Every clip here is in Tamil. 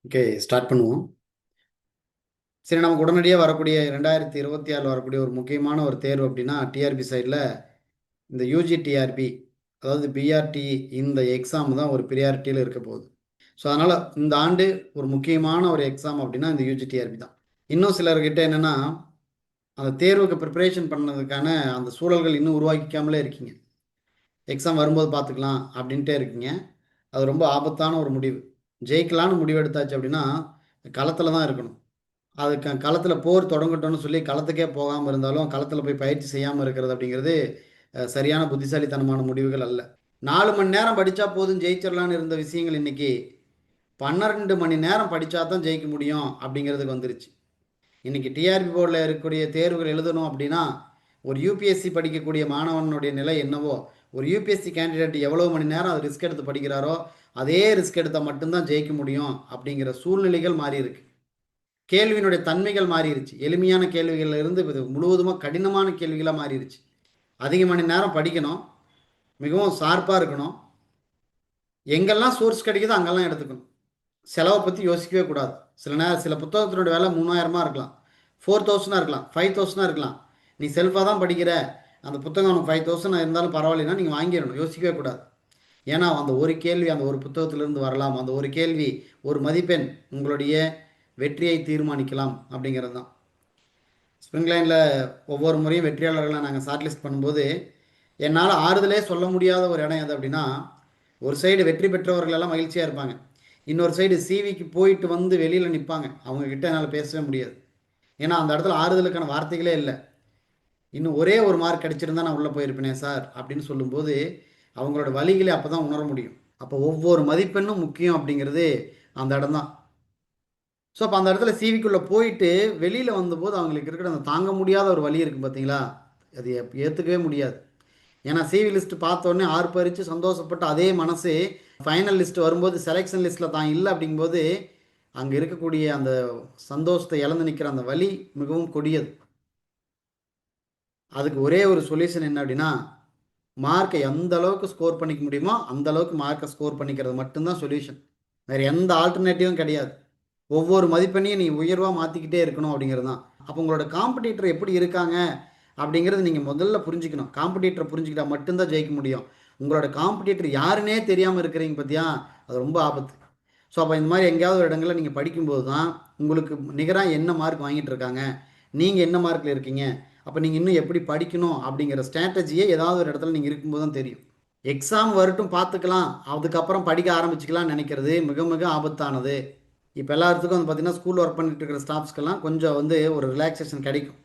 ஓகே, ஸ்டார்ட் பண்ணுவோம். சரி, நமக்கு உடனடியாக வரக்கூடிய 2026 வரக்கூடிய ஒரு முக்கியமான ஒரு தேர்வு அப்படின்னா டிஆர்பி சைடில் இந்த யூஜி டிஆர்பி, அதாவது பிஆர்டி, இந்த எக்ஸாம் தான் ஒரு ப்ரியாரிட்டியில் இருக்க போகுது. ஸோ அதனால் இந்த ஆண்டு ஒரு முக்கியமான ஒரு எக்ஸாம் அப்படின்னா இந்த யூஜி டிஆர்பி தான். இன்னும் சிலர்கிட்ட என்னென்னா, அந்த தேர்வுக்கு ப்ரிப்பரேஷன் பண்ணதுக்கான அந்த சூழல்கள் இன்னும் உருவாக்கிக்காமலே இருக்கீங்க. எக்ஸாம் வரும்போது பார்த்துக்கலாம் அப்படின்ட்டே இருக்கீங்க. அது ரொம்ப ஆபத்தான ஒரு முடிவு. ஜெயிக்கலான்னு முடிவு எடுத்தாச்சு அப்படின்னா களத்தில் தான் இருக்கணும். அதுக்கு களத்தில் போர் தொடங்கட்டும்னு சொல்லி களத்துக்கே போகாமல் இருந்தாலும் களத்தில் போய் பயிற்சி செய்யாமல் இருக்கிறது அப்படிங்கிறது சரியான புத்திசாலித்தனமான முடிவுகள் அல்ல. 4 மணி நேரம் படித்தா போதும் ஜெயிச்சிடலான்னு இருந்த விஷயங்கள் இன்னைக்கு 12 மணி நேரம் படித்தா தான் ஜெயிக்க முடியும் அப்படிங்கிறதுக்கு வந்துருச்சு. இன்னைக்கு டிஆர்பி போர்டில் இருக்கக்கூடிய தேர்வுகள் எழுதணும் அப்படின்னா ஒரு யூபிஎஸ்சி படிக்கக்கூடிய மாணவனுடைய நிலை என்னவோ, ஒரு யூபிஎஸ்சி கேண்டிடேட் எவ்வளோ மணி நேரம் அது ரிஸ்க் எடுத்து படிக்கிறாரோ அதே ரிஸ்க் எடுத்தால் மட்டும்தான் ஜெயிக்க முடியும் அப்படிங்கிற சூழ்நிலைகள் மாறி இருக்கு. கேள்வியினுடைய தன்மைகள் மாறிடுச்சு. எளிமையான கேள்விகள்ல இருந்து இது முழுவதுமாக கடினமான கேள்விகளாக மாறிடுச்சு. அதிக மணி நேரம் படிக்கணும், மிகவும் ஷார்ப்பாக இருக்கணும், எங்கெல்லாம் சோர்ஸ் கிடைக்குதோ அங்கெல்லாம் எடுத்துக்கணும். செலவை பற்றி யோசிக்கவே கூடாது. சில புத்தகத்தினுடைய விலை 3000 இருக்கலாம், 4000 இருக்கலாம், 5000 இருக்கலாம். நீ செல்ஃபாக தான் படிக்கிற, அந்த புத்தகம் உனக்கு 5000 இருந்தாலும் பரவாயில்லைன்னா நீங்கள் வாங்கிடணும், யோசிக்கவே கூடாது. ஏன்னா அந்த ஒரு கேள்வி அந்த ஒரு புத்தகத்திலிருந்து வரலாம். அந்த ஒரு கேள்வி, ஒரு மதிப்பெண் உங்களுடைய வெற்றியை தீர்மானிக்கலாம் அப்படிங்கிறது தான். ஸ்ப்ரிங் லைனில் ஒவ்வொரு முறையும் வெற்றியாளர்களை நாங்கள் ஷார்ட் லிஸ்ட் பண்ணும்போது என்னால் ஆறுதலே சொல்ல முடியாத ஒரு இடம் எது அப்படின்னா, ஒரு சைடு வெற்றி பெற்றவர்கள் எல்லாம் மகிழ்ச்சியாக இருப்பாங்க, இன்னொரு சைடு சிவிக்கு போயிட்டு வந்து வெளியில் நிற்பாங்க. அவங்கக்கிட்ட என்னால் பேசவே முடியாது. ஏன்னா அந்த இடத்துல ஆறுதலுக்கான வார்த்தைகளே இல்லை. இன்னும் ஒரே ஒரு மார்க் கிடைச்சிருந்தா நான் உள்ளே போயிருப்பேனே சார் அப்படின்னு சொல்லும்போது அவங்களோட வழிகளை அப்போ தான் உணர முடியும். அப்போ ஒவ்வொரு மதிப்பெண்ணும் முக்கியம் அப்படிங்கிறது அந்த இடம் தான். ஸோ அப்போ அந்த இடத்துல சிவிக்குள்ளே போயிட்டு வெளியில் வந்தபோது அவங்களுக்கு இருக்கிற அந்த தாங்க முடியாத ஒரு வழி இருக்குது பார்த்தீங்களா, அது ஏற்றுக்கவே முடியாது. ஏன்னா சிவி லிஸ்ட் பார்த்தோன்னே ஆர்ப்பரித்து சந்தோஷப்பட்டு அதே மனசு ஃபைனல் லிஸ்ட் வரும்போது செலெக்ஷன் லிஸ்ட்டில் தான் இல்லை அப்படிங்கும்போது அங்கே இருக்கக்கூடிய அந்த சந்தோஷத்தை இழந்து நிற்கிற அந்த வழி மிகவும் கொடியது. அதுக்கு ஒரே ஒரு சொல்யூஷன் என்ன அப்படின்னா, மார்க்கை எந்த அளவுக்கு ஸ்கோர் பண்ணிக்க முடியுமோ அந்த அளவுக்கு மார்க்கை ஸ்கோர் பண்ணிக்கிறது மட்டும்தான் சொல்யூஷன். வேறு எந்த ஆல்டர்னேட்டிவும் கிடையாது. ஒவ்வொரு மதிப்பெண்ணையும் நீ உயர்வாக மாற்றிக்கிட்டே இருக்கணும் அப்படிங்கிறது தான். அப்போ உங்களோட காம்படிட்டர் எப்படி இருக்காங்க அப்படிங்கிறது நீங்கள் முதல்ல புரிஞ்சுக்கணும். காம்படிட்டரை புரிஞ்சுக்கிட்டா மட்டும்தான் ஜெயிக்க முடியும். உங்களோட காம்படிட்டர் யாருன்னே தெரியாமல் இருக்கிறீங்க பார்த்தியா, அது ரொம்ப ஆபத்து. ஸோ அப்போ இந்த மாதிரி எங்கேயாவது ஒரு இடங்களில் நீங்கள் படிக்கும்போது தான் உங்களுக்கு நிகராக என்ன மார்க் வாங்கிட்டு இருக்காங்க, நீங்கள் என்ன மார்க்கில் இருக்கீங்க, அப்போ நீங்கள் இன்னும் எப்படி படிக்கணும் அப்படிங்கிற ஸ்ட்ராட்டஜியே ஏதாவது ஒரு இடத்துல நீங்கள் இருக்கும்போது தான் தெரியும். எக்ஸாம் வரட்டும் பார்த்துக்கலாம், அதுக்கப்புறம் படிக்க ஆரம்பிச்சுக்கலாம்னு நினைக்கிறது மிக மிக ஆபத்தானது. இப்போ எல்லாத்துக்கும் வந்து பார்த்திங்கன்னா ஸ்கூல் ஒர்க் பண்ணிட்டு இருக்கிற ஸ்டாஃப்ஸ்க்கெல்லாம் கொஞ்சம் வந்து ஒரு ரிலாக்ஸேஷன் கிடைக்கும்.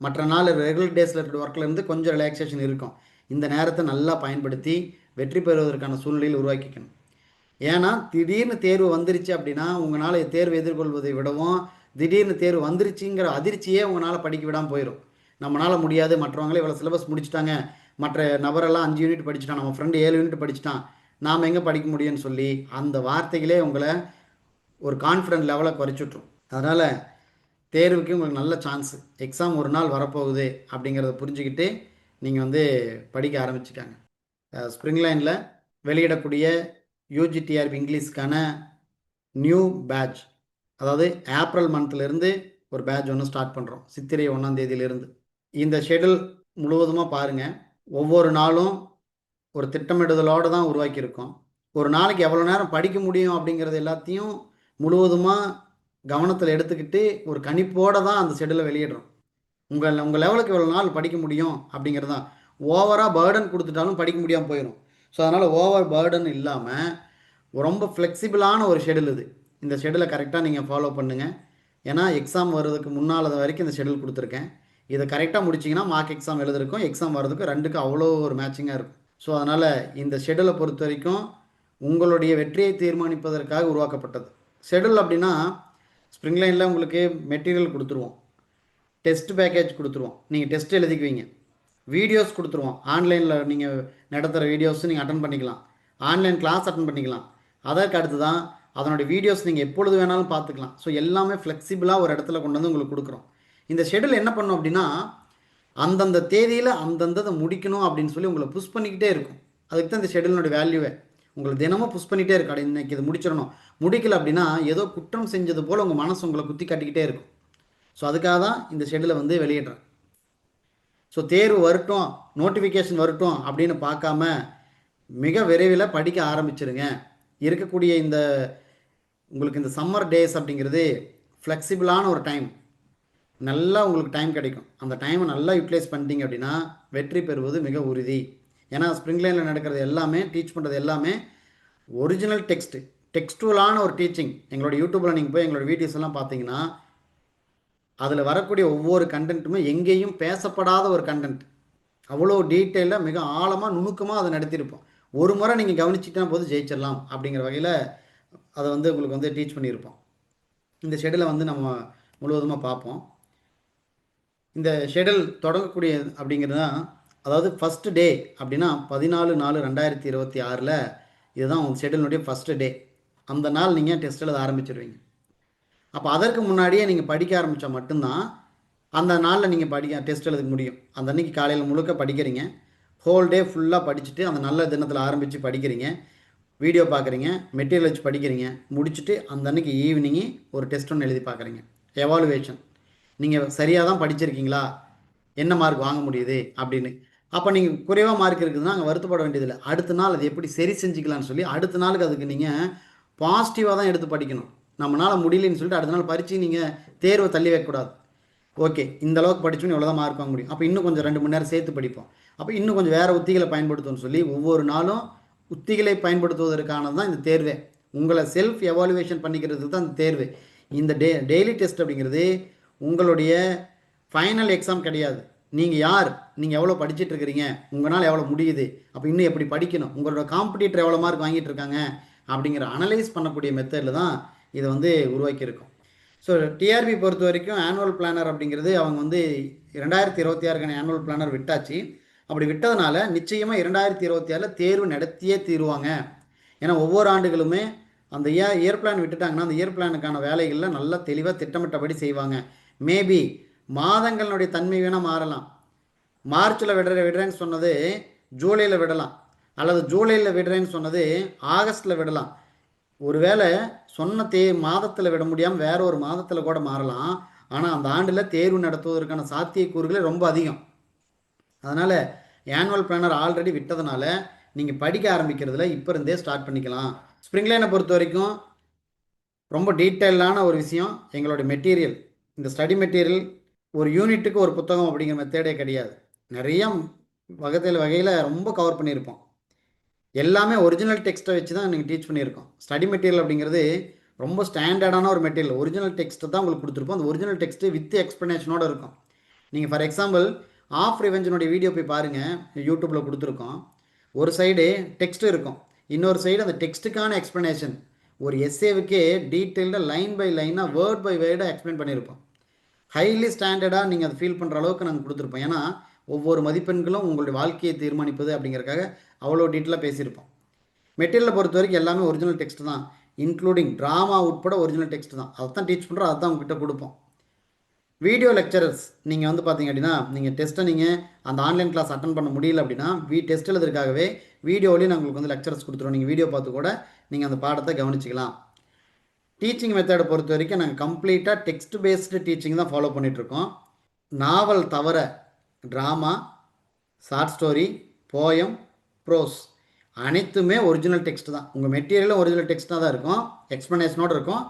மற்ற நாள் ரெகுலர் டேஸில் இருக்கிற ஒர்க்லேருந்து கொஞ்சம் ரிலாக்ஸேஷன் இருக்கும். இந்த நேரத்தை நல்லா பயன்படுத்தி வெற்றி பெறுவதற்கான சூழ்நிலையில் உருவாக்கிக்கணும். ஏன்னா திடீர்னு தேர்வு வந்துருச்சு அப்படின்னா உங்களால் தேர்வு எதிர்கொள்வதை விடவும் திடீர்னு தேர்வு வந்துருச்சுங்கிற அதிர்ச்சியே உங்களால் படிக்க விடாமல் போயிடும். நம்மளால் முடியாது, மற்றவங்களே இவ்வளோ சிலபஸ் முடிச்சுட்டாங்க, மற்ற நபரெல்லாம் 5 யூனிட் படிச்சுட்டான், நம்ம ஃப்ரெண்டு 7 யூனிட் படிச்சுட்டான், நாம் எங்கே படிக்க முடியும்னு சொல்லி அந்த வார்த்தைகளே உங்களை ஒரு கான்ஃபிடென்ட் லெவலை குறைச்சிட்ரும். அதனால் தேர்வுக்கு உங்களுக்கு நல்ல சான்ஸு, எக்ஸாம் ஒரு நாள் வரப்போகுது அப்படிங்கிறத புரிஞ்சுக்கிட்டு நீங்கள் வந்து படிக்க ஆரம்பிச்சுட்டாங்க. ஸ்ப்ரிங் லைனில் வெளியிடக்கூடிய யூஜிடிஆர்பி இங்கிலீஷ்க்கான நியூ பேட்ச், அதாவது ஏப்ரல் மந்த்லேருந்து ஒரு பேட்ச் ஒன்று ஸ்டார்ட் பண்ணுறோம், சித்திரை 1ஆம் தேதியிலிருந்து. இந்த ஷெடியூல் முழுவதுமாக பாருங்கள். ஒவ்வொரு நாளும் ஒரு திட்டமிடுதலோடு தான் உருவாக்கியிருக்கோம். ஒரு நாளைக்கு எவ்வளோ நேரம் படிக்க முடியும் அப்படிங்கிறது எல்லாத்தையும் முழுவதுமாக கவனத்தில் எடுத்துக்கிட்டு ஒரு கணிப்போடு தான் அந்த ஷெடியூலை வெளியிடுறோம். உங்கள் லெவலுக்கு இவ்வளோ நாள் படிக்க முடியும் அப்படிங்கிறது தான். ஓவராக பேர்டன் கொடுத்துட்டாலும் படிக்க முடியாமல் போயிடும். ஸோ அதனால் ஓவர் பேர்டன் இல்லாமல் ரொம்ப ஃப்ளெக்சிபிளான ஒரு ஷெடியூல் இது. இந்த ஷெடியூலை கரெக்டாக நீங்கள் ஃபாலோ பண்ணுங்கள். ஏன்னா எக்ஸாம் வர்றதுக்கு முன்னால் வரைக்கும் இந்த ஷெடியூல் கொடுத்துருக்கேன். இதை கரெக்டாக முடிச்சிங்கன்னா மார்க் எக்ஸாம் எழுதுறதுக்கும் எக்ஸாம் வர்றதுக்கும் ரெண்டுக்கும் அவ்வளோ ஒரு மேட்சிங்காக இருக்கும். ஸோ அதனால் இந்த ஷெடியூலை பொறுத்த வரைக்கும் உங்களுடைய வெற்றியை தீர்மானிப்பதற்காக உருவாக்கப்பட்டது. ஷெடியூல் அப்படின்னா ஸ்ப்ரிங் லைனில் உங்களுக்கு மெட்டீரியல் கொடுத்துருவோம், டெஸ்ட் பேக்கேஜ் கொடுத்துருவோம், நீங்கள் டெஸ்ட் எழுதிக்குவீங்க, வீடியோஸ் கொடுத்துருவோம், ஆன்லைனில் நீங்கள் நடத்துகிற வீடியோஸ் நீங்கள் அட்டன் பண்ணிக்கலாம், ஆன்லைன் கிளாஸ் அட்டன் பண்ணிக்கலாம். அதற்கு அடுத்து தான் அதனுடைய வீடியோஸ் நீங்கள் எப்பொழுது வேணாலும் பார்த்துக்கலாம். ஸோ எல்லாமே ஃப்ளெக்சிபிளாக ஒரு இடத்துல கொண்டு வந்து உங்களுக்கு கொடுக்குறோம். இந்த ஷெடியூல் என்ன பண்ணும் அப்படின்னா அந்தந்த தேதியில் அந்தந்ததை முடிக்கணும் அப்படின்னு சொல்லி உங்களை புஷ் பண்ணிக்கிட்டே இருக்கும். அதுக்கு தான் இந்த ஷெடியூலினுடைய வேல்யூவே. உங்களை தினமும் புஷ் பண்ணிகிட்டே இருக்கும். இன்னைக்கு இது முடிச்சிடணும், முடிக்கல அப்படின்னா ஏதோ குற்றம் செஞ்சது போல் உங்கள் மனசு உங்களை குத்தி காட்டிக்கிட்டே இருக்கும். ஸோ அதுக்காக தான் இந்த ஷெடியூலை வந்து வெளியிடுறேன். ஸோ தேர்வு வரட்டும், நோட்டிஃபிகேஷன் வரட்டும் அப்படின்னு பார்க்காம மிக விரைவில் படிக்க ஆரம்பிச்சிருங்க. இருக்கக்கூடிய இந்த உங்களுக்கு இந்த சம்மர் டேஸ் அப்படிங்கிறது ஃப்ளெக்சிபிளான ஒரு டைம். நல்லா உங்களுக்கு டைம் கிடைக்கும். அந்த டைமை நல்லா யூட்டிலைஸ் பண்ணிட்டீங்க அப்படின்னா வெற்றி பெறுவது மிக உறுதி. ஏன்னா ஸ்ப்ரிங் லைனில் நடக்கிறது எல்லாமே, டீச் பண்ணுறது எல்லாமே ஒரிஜினல் டெக்ஸ்டுவலான ஒரு டீச்சிங். எங்களோட யூடியூப்பில் நீங்கள் போய் எங்களோட வீடியோஸ் எல்லாம் பார்த்தீங்கன்னா அதில் வரக்கூடிய ஒவ்வொரு கண்டென்ட்டுமே எங்கேயும் பேசப்படாத ஒரு கண்டென்ட். அவ்வளோ டீட்டெயிலாக மிக ஆழமாக நுணுக்கமாக அதை நடத்தியிருப்போம். ஒரு முறை நீங்கள் கவனிச்சிட்டா போது ஜெயிச்சிடலாம் அப்படிங்கிற வகையில் அதை வந்து உங்களுக்கு வந்து டீச் பண்ணியிருப்போம். இந்த ஷெடியூலை வந்து நம்ம முழுவதுமாக பார்ப்போம். இந்த ஷெடியூல் தொடங்கக்கூடிய அப்படிங்கிறது தான், அதாவது ஃபஸ்ட்டு டே அப்படின்னா 14/4/2026 இதுதான் உங்கள் ஷெடியூலுடைய ஃபஸ்ட்டு டே. அந்த நாள் நீங்கள் டெஸ்ட் எழுத ஆரம்பிச்சிடுவீங்க. அப்போ அதற்கு முன்னாடியே நீங்கள் படிக்க ஆரம்பித்தா மட்டும்தான் அந்த நாளில் நீங்கள் டெஸ்ட் எழுத முடியும். அந்த அன்றைக்கி காலையில் முழுக்க படிக்கிறீங்க, ஹோல் டே ஃபுல்லாக படிச்சுட்டு அந்த நல்ல தினத்தில் ஆரம்பித்து படிக்கிறீங்க, வீடியோ பார்க்குறீங்க, மெட்டீரியல் வச்சு படிக்கிறீங்க, முடிச்சுட்டு அந்த அன்றைக்கி ஈவினிங்கு ஒரு டெஸ்ட் ஒன்று எழுதி பார்க்குறீங்க. எவாலுவேஷன், நீங்கள் சரியாக தான் படிச்சிருக்கீங்களா, என்ன மார்க் வாங்க முடியுது அப்படின்னு. அப்போ நீங்கள் குறைவாக மார்க் இருக்குதுன்னா அங்கே வருத்தப்பட வேண்டியதில்லை. அடுத்த நாள் அது எப்படி சரி செஞ்சுக்கலான்னு சொல்லி அடுத்த நாளுக்கு அதுக்கு நீங்கள் பாசிட்டிவாக தான் எடுத்து படிக்கணும். நம்மளால் முடியலன்னு சொல்லிட்டு அடுத்த நாள் பரிச்சு நீங்கள் தேர்வை தள்ளி வைக்கக்கூடாது. ஓகே, இந்த அளவுக்கு படிச்சோன்னு இவ்வளோ தான் மார்க் வாங்க முடியும், அப்போ இன்னும் கொஞ்சம் 2 மணி நேரம் சேர்த்து படிப்போம், அப்போ இன்னும் கொஞ்சம் வேறு உத்திகளை பயன்படுத்தும்னு சொல்லி ஒவ்வொரு நாளும் உத்திகளை பயன்படுத்துவதற்கானது தான் இந்த தேர்வே. உங்களை செல்ஃப் எவாலுவேஷன் பண்ணிக்கிறதுக்கு தான் இந்த தேர்வு. இந்த டெய்லி டெஸ்ட் அப்படிங்கிறது உங்களுடைய ஃபைனல் எக்ஸாம் கிடையாது. நீங்கள் யார், நீங்கள் எவ்வளோ படிச்சுட்டு இருக்கிறீங்க, உங்களால் எவ்வளோ முடியுது, அப்போ இன்னும் எப்படி படிக்கணும், உங்களோட காம்படிட்டர் எவ்வளோ மார்க் வாங்கிட்டு இருக்காங்க அப்படிங்கிற அனலைஸ் பண்ணக்கூடிய மெத்தடில் தான் இதை வந்து உருவாக்கியிருக்கோம். ஸோ டிஆர்பி பொறுத்த வரைக்கும் ஆனுவல் பிளானர் அப்படிங்கிறது அவங்க வந்து 2026க்கான ஆனுவல் பிளானர் விட்டாச்சு. அப்படி விட்டதுனால நிச்சயமாக 2026 தேர்வு நடத்தியே தீருவாங்க. ஏன்னா ஒவ்வொரு ஆண்டுகளுமே அந்த இயர் பிளான் விட்டுட்டாங்கன்னா அந்த இயர் பிளானுக்கான வேலைகளில் நல்லா தெளிவாக திட்டமிட்டபடி செய்வாங்க. மேபி மாதங்களுடைய தன்மை வேணால் மாறலாம். மார்ச்சில் விடுறேன்னு சொன்னது ஜூலையில் விடலாம், அல்லது ஜூலையில் விடுறேன்னு சொன்னது ஆகஸ்ட்டில் விடலாம். ஒருவேளை சொன்ன மாதத்தில் விட முடியாமல் வேற ஒரு மாதத்தில் கூட மாறலாம். ஆனால் அந்த ஆண்டில் தேர்வு நடத்துவதற்கான சாத்தியக்கூறுகளே ரொம்ப அதிகம். அதனால் ஆனுவல் பிளானர் ஆல்ரெடி விட்டதுனால நீங்கள் படிக்க ஆரம்பிக்கிறதுல இப்போ இருந்தே ஸ்டார்ட் பண்ணிக்கலாம். ஸ்ப்ரிங் லைனை பொறுத்த வரைக்கும் ரொம்ப டீட்டெயிலான ஒரு விஷயம். எங்களுடைய மெட்டீரியல், இந்த ஸ்டடி மெட்டீரியல் ஒரு யூனிட்டுக்கு ஒரு புத்தகம் அப்படிங்கிற மெத்தேடே கிடையாது. நிறைய வகையில் ரொம்ப கவர் பண்ணியிருப்போம். எல்லாமே ஒரிஜினல் டெக்ஸ்ட்டை வச்சு தான் நீங்கள் டீச் பண்ணியிருக்கோம். ஸ்டடி மெட்டீரியல் அப்படிங்கிறது ரொம்ப ஸ்டாண்டர்டான ஒரு மெட்டீரியல். ஒரிஜினல் டெக்ஸ்ட்டு தான் உங்களுக்கு கொடுத்துருப்போம். அந்த ஒரிஜினல் டெக்ஸ்ட்டு வித் எக்ஸ்ப்ளனேஷனோடு இருக்கும். நீங்கள் ஃபார் எக்ஸாம்பிள் ஆஃப் ரிவெஞ்சினுடைய வீடியோ போய் பாருங்கள், யூடியூப்பில் கொடுத்துருக்கோம். ஒரு சைடு டெக்ஸ்ட் இருக்கும், இன்னொரு சைடு அந்த டெக்ஸ்ட்டுக்கான எக்ஸ்ப்ளனேஷன். ஒரு எஸ்ஏவுக்கே டீட்டெயில்டாக லைன் பை லைனாக வேர்ட் பை வேர்டாக எக்ஸ்பிளைன் பண்ணியிருப்போம். ஹைலி ஸ்டாண்டர்டாக நீங்கள் அதை ஃபீல் பண்ணுற அளவுக்கு நாங்கள் கொடுத்துருப்போம். ஏன்னா ஒவ்வொரு மதிப்பெண்களும் உங்களுடைய வாழ்க்கையை தீர்மானிப்பது அப்படிங்கிறக்காக அவ்வளோ டீட்டெயிலாக பேசியிருப்போம். மெட்டீரியலை பொறுத்த வரைக்கும் எல்லாமே ஒரிஜினல் டெக்ஸ்ட் தான், இன்க்ளூடிங் ட்ராமா உட்பட ஒரிஜினல் டெக்ஸ்ட் தான். அதை தான் டீச் பண்ணுறோம், அதை தான் உங்ககிட்ட கொடுப்போம். வீடியோ லெக்சரர்ஸ் நீங்கள் வந்து பார்த்தீங்க அப்படின்னா நீங்கள் டெஸ்ட்டை நீங்கள் அந்த ஆன்லைன் கிளாஸ் அட்டன் பண்ண முடியல அப்படின்னா டெஸ்ட் எழுதுறதுக்காகவே வீடியோவிலேயே நான் உங்களுக்கு வந்து லெக்சரர்ஸ் கொடுத்துருவோம். நீங்கள் வீடியோ பார்த்து கூட நீங்கள் அந்த பாடத்தை கவனிச்சிக்கலாம். டீச்சிங் மெத்தடை பொறுத்த வரைக்கும் நாங்கள் கம்ப்ளீட்டாக டெக்ஸ்ட் பேஸ்டு டீச்சிங் தான் ஃபாலோ பண்ணிகிட்ருக்கோம். நாவல் தவிர drama, short story, poem, prose அனைத்துமே ஒரிஜினல் டெக்ஸ்ட் தான். உங்கள் மெட்டீரியலும் ஒரிஜினல் டெக்ஸ்ட்டாக தான் இருக்கும், எக்ஸ்ப்ளனேஷனோடு இருக்கும்.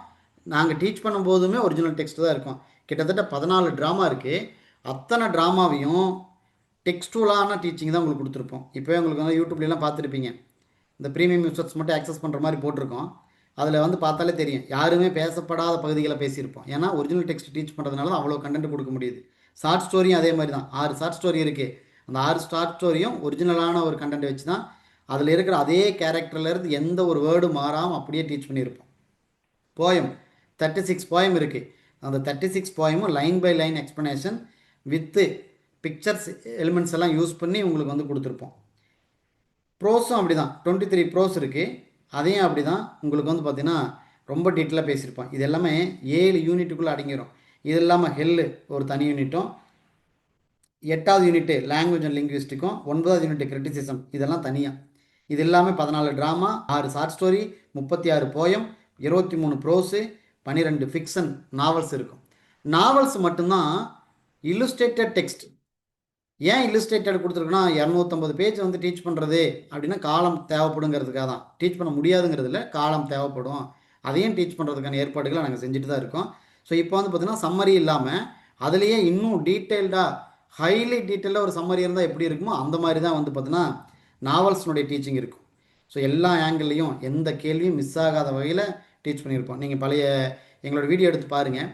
நாங்கள் டீச் பண்ணும்போதுமே ஒரிஜினல் டெக்ஸ்ட் தான் இருக்கும். கிட்டத்தட்ட 14 ட்ராமா இருக்குது. அத்தனை ட்ராமாவையும் டெக்ஸ்டுவலான டீச்சிங் தான் உங்களுக்கு கொடுத்துருப்போம். இப்போவே உங்களுக்கு வந்து யூடியூப்லாம் பார்த்துருப்பீங்க, இந்த ப்ரீமியம் யூசர்ஸ் மட்டும் ஆக்சஸ் பண்ணுற மாதிரி போட்டிருக்கோம். அதில் வந்து பார்த்தாலே தெரியும், யாருமே பேசப்படாத பகுதிகளை பேசியிருப்போம். ஏன்னா ஒரிஜினல் டெக்ஸ்ட் டீச் பண்ணுறதுனால தான் அவ்வளோ கண்டென்ட் கொடுக்க முடியுது. ஷார்ட் ஸ்டோரியும் அதே மாதிரி தான், 6 ஷார்ட் ஸ்டோரி இருக்குது. அந்த 6 ஷார்ட் ஸ்டோரியும் ஒரிஜினலான ஒரு கண்டென்ட் வச்சு தான், அதில் இருக்கிற அதே கேரக்டர்லேருந்து எந்த ஒரு வேர்டும் மாறாமல் அப்படியே டீச் பண்ணியிருப்போம். போயம் 36 போயம் இருக்குது. அந்த 36 போயமும் line by line explanation with pictures elements எல்லாம் யூஸ் பண்ணி உங்களுக்கு வந்து கொடுத்துருப்போம். ப்ரோஸும் அப்படி தான், 23 ப்ரோஸ் இருக்குது. அதையும் அப்படி தான் உங்களுக்கு வந்து பார்த்திங்கன்னா ரொம்ப டீட்டெயிலாக பேசியிருப்போம். இது எல்லாமே 7 யூனிட்டுக்குள்ளே அடங்கிடும். இது இல்லாமல் ஹெல்லு ஒரு தனி யூனிட்டும், 8வது யூனிட்டு லாங்குவேஜ் அண்ட் லிங்குவிஸ்டிக்கும், 9வது யூனிட்டு கிரிட்டிசிசம், இதெல்லாம் தனியாக. இது இல்லாமல் 14 drama, 6 short story, 36 poem, 23 prose, 12 fiction novels இருக்கும். நாவல்ஸ் மட்டும்தான் இல்லுஸ்ட்ரேட்டட் டெக்ஸ்ட். ஏன் இல்லுஸ்ட்ரேட்டட் கொடுத்துருக்குன்னா 250 பேஜ் வந்து டீச் பண்ணுறது அப்படின்னா காலம் தேவைப்படுங்கிறதுக்காக தான். டீச் பண்ண முடியாதுங்கிறதுல காலம் தேவைப்படும், அதையும் டீச் பண்ணுறதுக்கான ஏற்பாடுகளை நாங்கள் செஞ்சுட்டு தான் இருக்கோம். ஸோ இப்போ வந்து பார்த்திங்கன்னா சம்மரி இல்லாமல் அதுலேயே இன்னும் டீட்டெயில்டாக ஹைலி டீட்டெயிலாக ஒரு சம்மரி இருந்தால் எப்படி இருக்குமோ அந்த மாதிரி தான் வந்து பார்த்தீங்கன்னா நாவல்ஸ்னுடைய டீச்சிங் இருக்கும். ஸோ எல்லா ஆங்கிள்லேயும் எந்த கேள்வியும் மிஸ் ஆகாத வகையில் டீச் பண்ணியிருப்போம். நீங்கள் பழைய எங்களோட வீடியோ எடுத்து பாருங்கள்.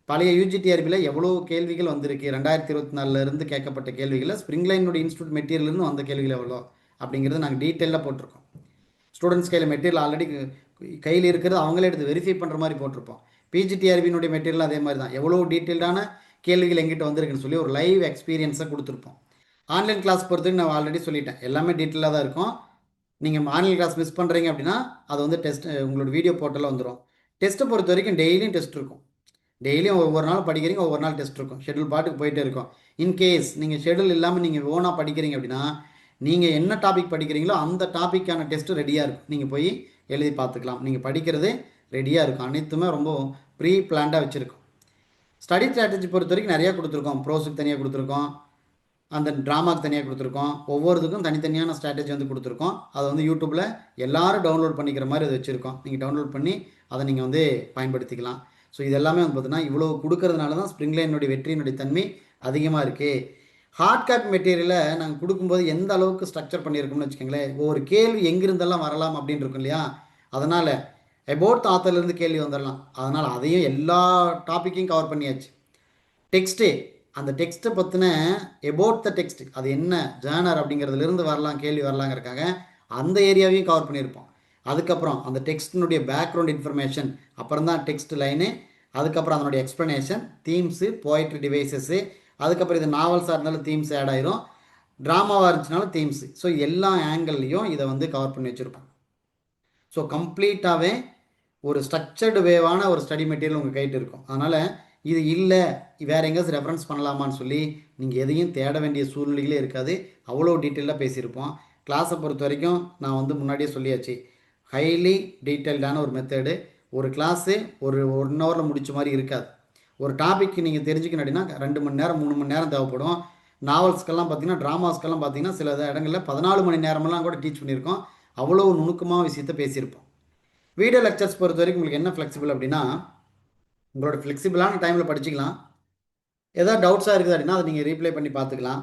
பழைய யூஜிடிஆர்பியில் எவ்வளோ கேள்விகள் வந்திருக்கு, 2024 கேட்கப்பட்ட கேள்விகளை ஸ்ப்ரிங்லைனுடைய இன்ஸ்டியூட் மெட்டீரியல்லேருந்து வந்த கேள்விகள் எவ்வளோ அப்படிங்கிறது நாங்கள் டீட்டெயிலாக போட்டிருக்கோம். ஸ்டூடெண்ட்ஸ் கையில் மெட்டீரியல் ஆல்ரெடி கையில் இருக்கிறது அவங்களே எடுத்து வெரிஃபை பண்ணுற மாதிரி போட்டிருப்போம். பிஜிடிஆர்பியினுடைய மெட்டீரியல் அதே மாதிரி தான், எவ்வளோ டீட்டெயில்டான கேள்விகள் எங்கிட்ட வந்திருக்குன்னு சொல்லி ஒரு லைவ் எக்ஸ்பீரியன்ஸை கொடுத்துருப்போம். ஆன்லைன் கிளாஸ் பொறுத்தவரைக்கும் நான் ஆல்ரெடி சொல்லிட்டேன், எல்லாமே டீட்டெயிலாக தான் இருக்கும். நீங்கள் ஆன்லைன் கிளாஸ் மிஸ் பண்ணுறீங்க அப்படின்னா அது வந்து டெஸ்ட் உங்களோட வீடியோ போர்ட்டலில் வந்துடும். டெஸ்ட்டை பொறுத்த வரைக்கும் டெய்லியும் டெஸ்ட் இருக்கும். டெய்லியும் ஒவ்வொரு நாள் படிக்கிறீங்க, ஒவ்வொரு நாள் டெஸ்ட் இருக்கும். ஷெட்யூல் பாட்டுக்கு போயிட்டே இருக்கும். இன்கேஸ் நீங்கள் ஷெட்யூல் இல்லாமல் நீங்கள் ஓனாக படிக்கிறீங்க அப்படின்னா நீங்கள் என்ன டாபிக் படிக்கிறீங்களோ அந்த டாப்பிக்கான டெஸ்ட்டு ரெடியாக இருக்கும். நீங்கள் போய் எழுதி பார்த்துக்கலாம். நீங்கள் படிக்கிறது ரெடியாக இருக்கும். அனைத்துமே ரொம்ப ப்ரீ பிளான்டாக வச்சுருக்கோம். ஸ்டடி ஸ்ட்ராட்டஜி பொறுத்த வரைக்கும் நிறையா கொடுத்துருக்கோம். ப்ரோஸுக்கு தனியாக கொடுத்துருக்கோம், அந்த ட்ராமாவுக்கு தனியாக கொடுத்துருக்கோம். ஒவ்வொருத்துக்கும் தனித்தனியான ஸ்ட்ராட்டஜி வந்து கொடுத்துருக்கோம். அதை வந்து யூடியூப்பில் எல்லோரும் டவுன்லோட் பண்ணிக்கிற மாதிரி அது வச்சுருக்கோம். நீங்கள் டவுன்லோட் பண்ணி அதை நீங்கள் வந்து பயன்படுத்திக்கலாம். ஸோ இது எல்லாமே வந்து பார்த்தீங்கன்னா இவ்வளோ கொடுக்கறதுனால தான் ஸ்ப்ரிங்லைனுடைய வெற்றியினுடைய தன்மை அதிகமாக இருக்குது. ஹார்ட் காப்பி மெட்டீரியலை நாங்கள் கொடுக்கும்போது எந்த அளவுக்கு ஸ்ட்ரக்சர் பண்ணியிருக்கோம்னு வச்சுக்கோங்களேன். ஒவ்வொரு கேள்வி எங்கிருந்தெல்லாம் வரலாம் அப்படின்னு இருக்கும் இல்லையா, அதனால் அபவுட் ஆத்தர்லேருந்து கேள்வி வந்துடலாம். அதனால் அதையும் எல்லா டாப்பிக்கையும் கவர் பண்ணியாச்சு. டெக்ஸ்ட்டு, அந்த டெக்ஸ்ட்டை பற்றின அபவுட் த டெக்ஸ்ட், அது என்ன ஜேர்னர் அப்படிங்கிறதுலேருந்து வரலாம், கேள்வி வரலாங்கிறக்காக அந்த ஏரியாவையும் கவர் பண்ணியிருப்போம். அதுக்கப்புறம் அந்த டெக்ஸ்டினுடைய பேக்ரவுண்ட் இன்ஃபர்மேஷன், அப்புறம் தான் டெக்ஸ்ட் லைனு, அதுக்கப்புறம் அதனுடைய எக்ஸ்ப்ளனேஷன், தீம்ஸு, போய்ட்ரி டிவைசஸ்ஸு, அதுக்கப்புறம் இது நாவல்ஸாக இருந்தாலும் தீம்ஸ் ஆட் ஆயிரும், ட்ராமாவாக இருந்துச்சுனாலும் தீம்ஸு. ஸோ எல்லா ஆங்கிள்லேயும் இதை வந்து கவர் பண்ணி வச்சுருப்போம். ஸோ கம்ப்ளீட்டாகவே ஒரு ஸ்ட்ரக்சர்டு வேவான ஒரு ஸ்டடி மெட்டீரியல் உங்கள் கைட்டு இருக்கும். அதனால் இது இல்லை வேறு எங்கேயாச்சும் ரெஃபரன்ஸ் பண்ணலாமான்னு சொல்லி நீங்கள் எதையும் தேட வேண்டிய சூழ்நிலைகளே இருக்காது. அவ்வளோ டீட்டெயிலாக பேசியிருப்போம். கிளாஸை பொறுத்த வரைக்கும் நான் வந்து முன்னாடியே சொல்லியாச்சு, ஹைலி டீட்டெயில்டான ஒரு மெத்தடு. ஒரு கிளாஸு ஒரு 1 ஹவரில் முடித்த மாதிரி இருக்காது. ஒரு டாபிக் நீங்கள் தெரிஞ்சுக்கணும் அப்படின்னா 2 மணி நேரம் 3 மணி நேரம் தேவைப்படும். நாவல்ஸ்க்கெல்லாம் பார்த்தீங்கன்னா, ட்ராமாஸ்க்கெல்லாம் பார்த்தீங்கன்னா சில இடங்களில் 14 மணி நேரமெல்லாம் கூட டீச் பண்ணியிருக்கோம். அவ்வளோ நுணுக்கமாக விஷயத்தை பேசியிருப்போம். வீடியோ லெக்சர்ஸ் பொறுத்த வரைக்கும் உங்களுக்கு என்ன ஃப்ளெக்சிபிள் அப்படின்னா, உங்களோட ஃப்ளெக்சிபிளான டைமில் படிச்சிக்கலாம். ஏதாவது டவுட்ஸாக இருக்குது அப்படின்னா அதை நீங்கள் ரீப்ளை பண்ணி பார்த்துக்கலாம்.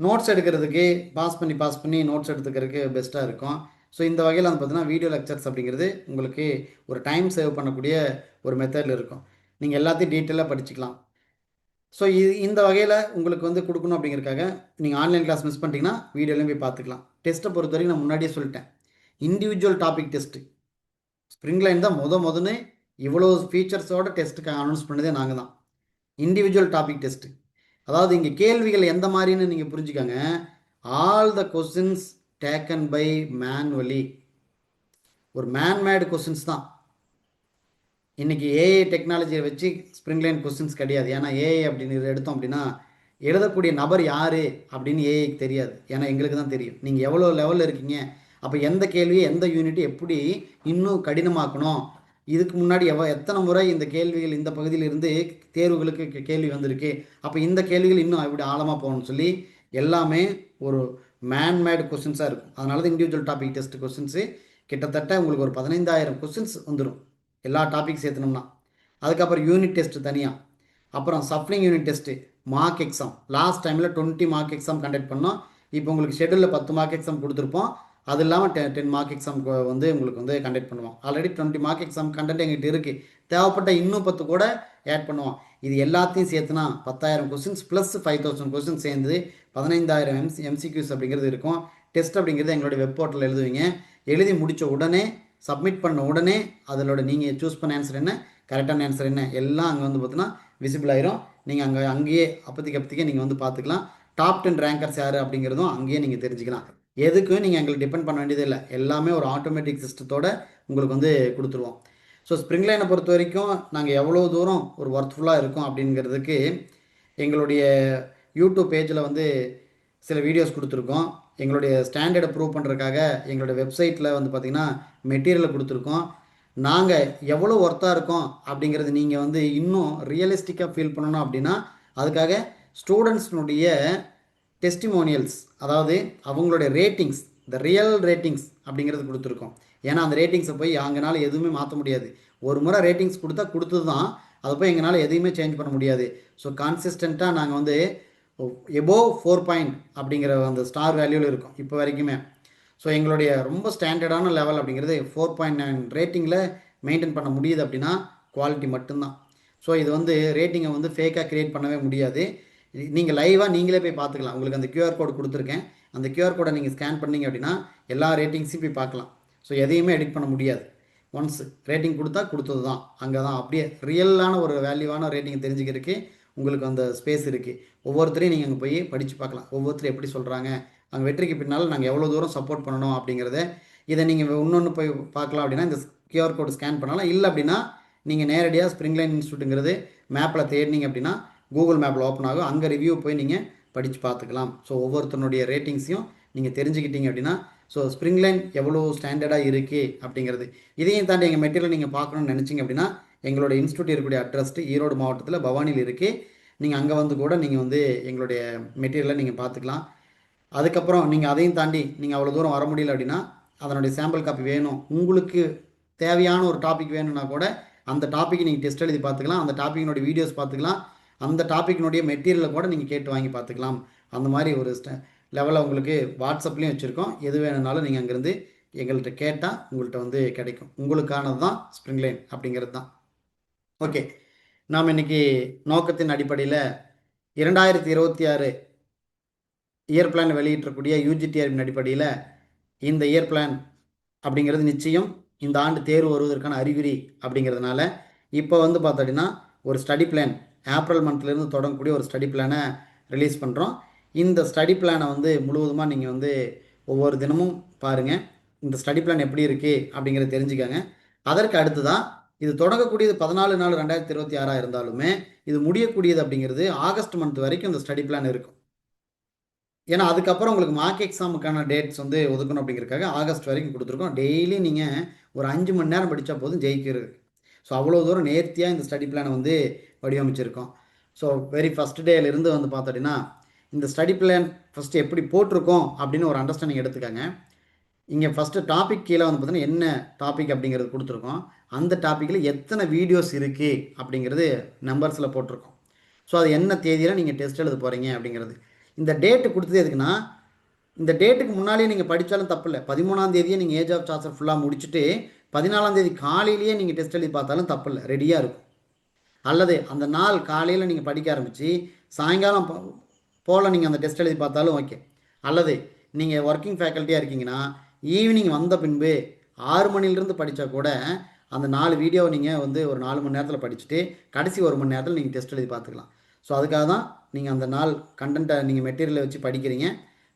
நோட்ஸ் எடுக்கிறதுக்கு பாஸ் பண்ணி நோட்ஸ் எடுத்துக்கிறதுக்கு பெஸ்ட்டாக இருக்கும். ஸோ இந்த வகையில் வந்து பார்த்தீங்கன்னா வீடியோ லெக்சர்ஸ் அப்படிங்கிறது உங்களுக்கு ஒரு டைம் சேவ் பண்ணக்கூடிய ஒரு மெத்தடில் இருக்கும். நீங்கள் எல்லாத்தையும் டீட்டெயிலாக படிச்சுக்கலாம். ஸோ இந்த வகையில் உங்களுக்கு வந்து கொடுக்கணும் அப்படிங்கிறதுக்காக நீங்கள் ஆன்லைன் கிளாஸ் மிஸ் பண்ணிட்டீங்கன்னா வீடியோலையும் போய் பார்த்துக்கலாம். டெஸ்ட்டை பொறுத்த வரைக்கும் நான் முன்னாடியே சொல்லிட்டேன், இண்டிவிஜுவல் டாபிக் டெஸ்ட்டு. ஸ்ப்ரிங்லைன் தான் முதன்னு இவ்வளோ ஃபீச்சர்ஸோட டெஸ்ட்டுக்கு அனௌன்ஸ் பண்ணதே நாங்கள் தான். இண்டிவிஜுவல் டாபிக் டெஸ்ட்டு, அதாவது இங்கே கேள்விகள் எந்த மாதிரின்னு நீங்கள் புரிஞ்சுக்கோங்க. All the questions taken by manually, ஒரு மேன்மேடு கொஸ்டின்ஸ் தான். இன்றைக்கி ஏஐ டெக்னாலஜியை வச்சு ஸ்ப்ரிங்லைன் கொஸ்டின்ஸ் கிடையாது. ஏன்னா ஏஐ அப்படின்னு எடுத்தோம் அப்படின்னா எழுதக்கூடிய நபர் யார் அப்படின்னு ஏஐக்கு தெரியாது. ஏன்னா எங்களுக்கு தான் தெரியும் நீங்கள் எவ்வளோ லெவலில் இருக்கீங்க. அப்போ எந்த கேள்வியை எந்த யூனிட் எப்படி இன்னும் கடினமாக்கணும், இதுக்கு முன்னாடி எத்தனை முறை இந்த கேள்விகள் இந்த பகுதியில் இருந்து தேர்வுகளுக்கு கேள்வி வந்திருக்கு, அப்போ இந்த கேள்விகள் இன்னும் எப்படி ஆழமாக போகணும்னு சொல்லி எல்லாமே ஒரு மேன்மேடு கொஸ்டின்ஸாக இருக்கும். அதனால தான் இண்டிவிஜுவல் டாபிக் டெஸ்ட் கொஸ்டின்ஸு கிட்டத்தட்ட உங்களுக்கு ஒரு 15,000 கொஸ்டின்ஸ் வந்துடும் எல்லா டாபிக் சேர்த்தணும்னா. அதுக்கப்புறம் யூனிட் டெஸ்ட்டு தனியாக, அப்புறம் சப்ளிங் unit test, mark exam. Last டைமில் 20 மார்க் எக்ஸாம் கண்டக்ட் பண்ணோம். இப்போ உங்களுக்கு ஷெட்யூலில் 10 மார்க் எக்ஸாம் கொடுத்துருப்போம். அது இல்லாமல் 10 மார்க் எக்ஸாம் வந்து உங்களுக்கு வந்து கண்டக்ட் பண்ணுவோம். ஆல்ரெடி 20 மார்க் எக்ஸாம் கண்டக்ட் எங்கிட்ட இருக்குது. தேவைப்பட்ட இன்னும் 10 கூட ஆட் பண்ணுவோம். இது எல்லாத்தையும் சேர்த்துனா 10,000 கொஸ்டின்ஸ் ப்ளஸ் 5,000 கொஸ்டின்ஸ் சேர்ந்து 15,000 எம்சிக்யூஸ் அப்படிங்கிறது இருக்கும். டெஸ்ட் அப்படிங்கிறது எங்களுடைய வெப் போர்ட்டலில் எழுதுவீங்க. எழுதி முடித்த உடனே சப்மிட் பண்ண உடனே அதிலோட நீங்கள் சூஸ் பண்ண ஆன்சர் என்ன, கரெக்டான ஆன்சர் என்ன எல்லாம் அங்கே வந்து பார்த்தீங்கன்னா விசிபிள் ஆயிரும். நீங்கள் அங்கேயே அப்போதைக்கு நீங்கள் வந்து பார்த்துக்கலாம். டாப் 10 ரேங்கர்ஸ் யார் அப்படிங்கிறதும் அங்கேயே நீங்கள் தெரிஞ்சுக்கலாம். எதுக்கும் நீங்கள் எங்களுக்கு டிபெண்ட் பண்ண வேண்டியது இல்லை. எல்லாமே ஒரு ஆட்டோமேட்டிக் சிஸ்டத்தோடு உங்களுக்கு வந்து கொடுத்துருவோம். ஸோ ஸ்ப்ரிங்லைனை பொறுத்த வரைக்கும் நாங்கள் எவ்வளோ தூரம் ஒரு ஒர்த்ஃபுல்லாக இருக்கும் அப்படிங்கிறதுக்கு எங்களுடைய யூடியூப் பேஜில் வந்து சில வீடியோஸ் கொடுத்துருக்கோம். எங்களுடைய ஸ்டாண்டர்டை ப்ரூவ் பண்ணுறதுக்காக எங்களுடைய வெப்சைட்டில் வந்து பார்த்திங்கன்னா மெட்டீரியலை கொடுத்துருக்கோம். நாங்கள் எவ்வளோ ஒர்த்தாக இருக்கோம் அப்படிங்கிறது நீங்கள் வந்து இன்னும் ரியலிஸ்டிக்காக ஃபீல் பண்ணணும் அப்படின்னா அதுக்காக ஸ்டூடெண்ட்ஸ்னுடைய டெஸ்டிமோனியல்ஸ், அதாவது அவங்களுடைய ரேட்டிங்ஸ், இந்த ரியல் ரேட்டிங்ஸ் அப்படிங்கிறது கொடுத்துருக்கோம். ஏன்னா அந்த ரேட்டிங்ஸை போய் எங்களால் எதுவுமே மாற்ற முடியாது. ஒரு முறை ரேட்டிங்ஸ் கொடுத்தா கொடுத்தது தான், அதை போய் எங்களால் எதையுமே சேஞ்ச் பண்ண முடியாது. ஸோ கான்சிஸ்டண்ட்டாக நாங்கள் வந்து எபோவ் 4 பாயிண்ட் அப்படிங்கிற அந்த ஸ்டார் வேல்யூவில் இருக்கும் இப்போ வரைக்குமே. ஸோ எங்களுடைய ரொம்ப ஸ்டாண்டர்டான லெவல் அப்படிங்கிறது 4.9 ரேட்டிங்கில் மெயின்டைன் பண்ண முடியுது அப்படின்னா குவாலிட்டி மட்டும்தான். ஸோ இது வந்து ரேட்டிங்கை வந்து ஃபேக்காக க்ரியேட் பண்ணவே முடியாது. நீங்கள் லைவாக நீங்களே போய் பார்த்துக்கலாம். உங்களுக்கு அந்த QR கோடு கொடுத்துருக்கேன். அந்த QR கோடை நீங்கள் ஸ்கேன் பண்ணிங்க அப்படின்னா எல்லா ரேட்டிங்ஸையும் போய் பார்க்கலாம். ஸோ எதையுமே எடிட் பண்ண முடியாது. ஒன்ஸ் ரேட்டிங் கொடுத்தா கொடுத்தது தான், அங்கே தான் அப்படியே ரியலான ஒரு வேல்யூவான ரேட்டிங் தெரிஞ்சுக்கிறதுக்கு உங்களுக்கு அந்த ஸ்பேஸ் இருக்குது. ஒவ்வொருத்தரையும் நீங்கள் அங்கே போய் படித்து பார்க்கலாம். ஒவ்வொருத்தரும் எப்படி சொல்கிறாங்க, அங்கே வெற்றிக்கு பின்னால் நாங்கள் எவ்வளோ தூரம் சப்போர்ட் பண்ணணும் அப்படிங்கிறத. இதை நீங்கள் இன்னொன்று போய் பார்க்கலாம் அப்படின்னா இந்த QR கோடு ஸ்கேன் பண்ணலாம். இல்லை அப்படின்னா நீங்கள் நேரடியாக ஸ்ப்ரிங்லைன் இன்ஸ்டியூட்டுங்கிறது மேப்பில் தேடினீங்க அப்படின்னா கூகுள் மேப்பில் ஓப்பன் ஆகும். அங்கே ரிவ்யூ போய் நீங்கள் படித்து பார்த்துக்கலாம். ஸோ ஒவ்வொருத்தனுடைய ரேட்டிங்ஸையும் நீங்கள் தெரிஞ்சுக்கிட்டீங்க அப்படின்னா ஸோ ஸ்ப்ரிங்லைன் எவ்வளோ ஸ்டாண்டர்டாக இருக்குது அப்படிங்கிறது. இதையும் தாண்டி எங்கள் மெட்டீரியல் நீங்கள் பார்க்கணுன்னு நினச்சிங்க அப்படின்னா எங்களோட இன்ஸ்டியூட் இருக்கக்கூடிய அட்ரஸ் ஈரோடு மாவட்டத்தில் பவானியில் இருக்குது. நீங்கள் அங்கே வந்து கூட நீங்கள் வந்து எங்களுடைய மெட்டீரியலை நீங்கள் பார்த்துக்கலாம். அதுக்கப்புறம் நீங்கள் அதையும் தாண்டி நீங்கள் அவ்வளோ தூரம் வர முடியல அப்படின்னா அதனுடைய சாம்பிள் காப்பி வேணும், உங்களுக்கு தேவையான ஒரு டாபிக் வேணும்னா கூட அந்த டாப்பிக்கு நீங்கள் டெஸ்ட் எழுதி பார்த்துக்கலாம். அந்த டாப்பிக்கினுடைய வீடியோஸ் பார்த்துக்கலாம். அந்த டாப்பிக்கினுடைய மெட்டீரியலை கூட நீங்கள் கேட்டு வாங்கி பார்த்துக்கலாம். அந்த மாதிரி ஒரு லெவலில் உங்களுக்கு வாட்ஸ்அப்லேயும் வச்சுருக்கோம். எது வேணும்னாலும் நீங்கள் அங்கேருந்து எங்கள்கிட்ட கேட்டால் உங்கள்கிட்ட வந்து கிடைக்கும். உங்களுக்கானது தான் ஸ்ப்ரிங்லைன் அப்படிங்கிறது தான். ஓகே, நாம் இன்றைக்கி நோக்கத்தின் அடிப்படையில் 2026 இயர் பிளான் வெளியிட்டக்கூடிய UGTRB அடிப்படையில் இந்த இயர் பிளான் அப்படிங்கிறது நிச்சயம் இந்த ஆண்டு தேர்வு வருவதற்கான அறிகுறி அப்படிங்கிறதுனால இப்போ வந்து பார்த்தோன்னா ஒரு ஸ்டடி பிளான் ஏப்ரல் மந்த்லேருந்து தொடங்கக்கூடிய ஒரு ஸ்டடி பிளானை ரிலீஸ் பண்ணுறோம். இந்த ஸ்டடி பிளானை வந்து முழுவதுமாக நீங்கள் வந்து ஒவ்வொரு தினமும் பாருங்கள். இந்த ஸ்டடி பிளான் எப்படி இருக்குது அப்படிங்கிறத தெரிஞ்சுக்கோங்க. அதற்கு அடுத்து தான் இது தொடங்கக்கூடியது 14/4/2026 இருந்தாலுமே இது முடியக்கூடியது அப்படிங்கிறது ஆகஸ்ட் மந்த் வரைக்கும் இந்த ஸ்டடி பிளான் இருக்கும். ஏன்னா அதுக்கப்புறம் உங்களுக்கு மார்க் எக்ஸாமுக்கான டேட்ஸ் வந்து ஒதுக்கணும் அப்படிங்கிறதுக்காக ஆகஸ்ட் வரைக்கும் கொடுத்துருக்கோம். டெய்லி நீங்கள் ஒரு 5 மணி நேரம் படித்தா போதும் ஜெயிக்கிறது. ஸோ அவ்வளோ தூரம் நேர்த்தியாக இந்த ஸ்டடி பிளானை வந்து வடிவமைச்சிருக்கோம். ஸோ வெரி ஃபஸ்ட் டேலேருந்து வந்து பார்த்தோன்னா இந்த ஸ்டடி பிளான் ஃபஸ்ட்டு எப்படி போட்டிருக்கோம் அப்படின்னு ஒரு அண்டர்ஸ்டாண்டிங் எடுத்துக்காங்க. இங்கே ஃபஸ்ட்டு டாபிக் கீழே வந்து பார்த்தீங்கன்னா என்ன டாபிக் அப்படிங்கிறது கொடுத்துருக்கோம். அந்த டாப்பிக்கில் எத்தனை வீடியோஸ் இருக்குது அப்படிங்கிறது நம்பர்ஸில் போட்டிருக்கோம். ஸோ அது என்ன தேதியில் நீங்கள் டெஸ்ட் எழுத போகிறீங்க அப்படிங்கிறது. இந்த டேட்டு கொடுத்தது எதுக்குன்னா இந்த டேட்டுக்கு முன்னாலேயே நீங்கள் படித்தாலும் தப்பு இல்லை. 13ஆம் தேதியே நீங்கள் ஏஜ் ஆஃப் சார்ஜர் ஃபுல்லாக முடிச்சுட்டு 14ஆம் தேதி காலையிலேயே நீங்கள் டெஸ்ட் எழுதி பார்த்தாலும் தப்பு இல்லை, ரெடியாக இருக்கும். அல்லது அந்த நாள் காலையில் நீங்கள் படிக்க ஆரம்பித்து சாயங்காலம் போல் நீங்கள் அந்த டெஸ்ட் எழுதி பார்த்தாலும் ஓகே. அல்லது நீங்கள் ஒர்க்கிங் ஃபேக்கல்ட்டியாக இருக்கீங்கன்னா ஈவினிங் வந்த பின்பு 6 மணிலிருந்து படித்தா கூட அந்த 4 வீடியோவை நீங்கள் வந்து ஒரு 4 மணி நேரத்தில் படிச்சுட்டு கடைசி 1 மணி நேரத்தில் நீங்கள் டெஸ்ட் எழுதி பார்த்துக்கலாம். ஸோ அதுக்காக தான் நீங்கள் அந்த நாள் கண்டென்ட்டை நீங்கள் மெட்டீரியலை வச்சு படிக்கிறீங்க.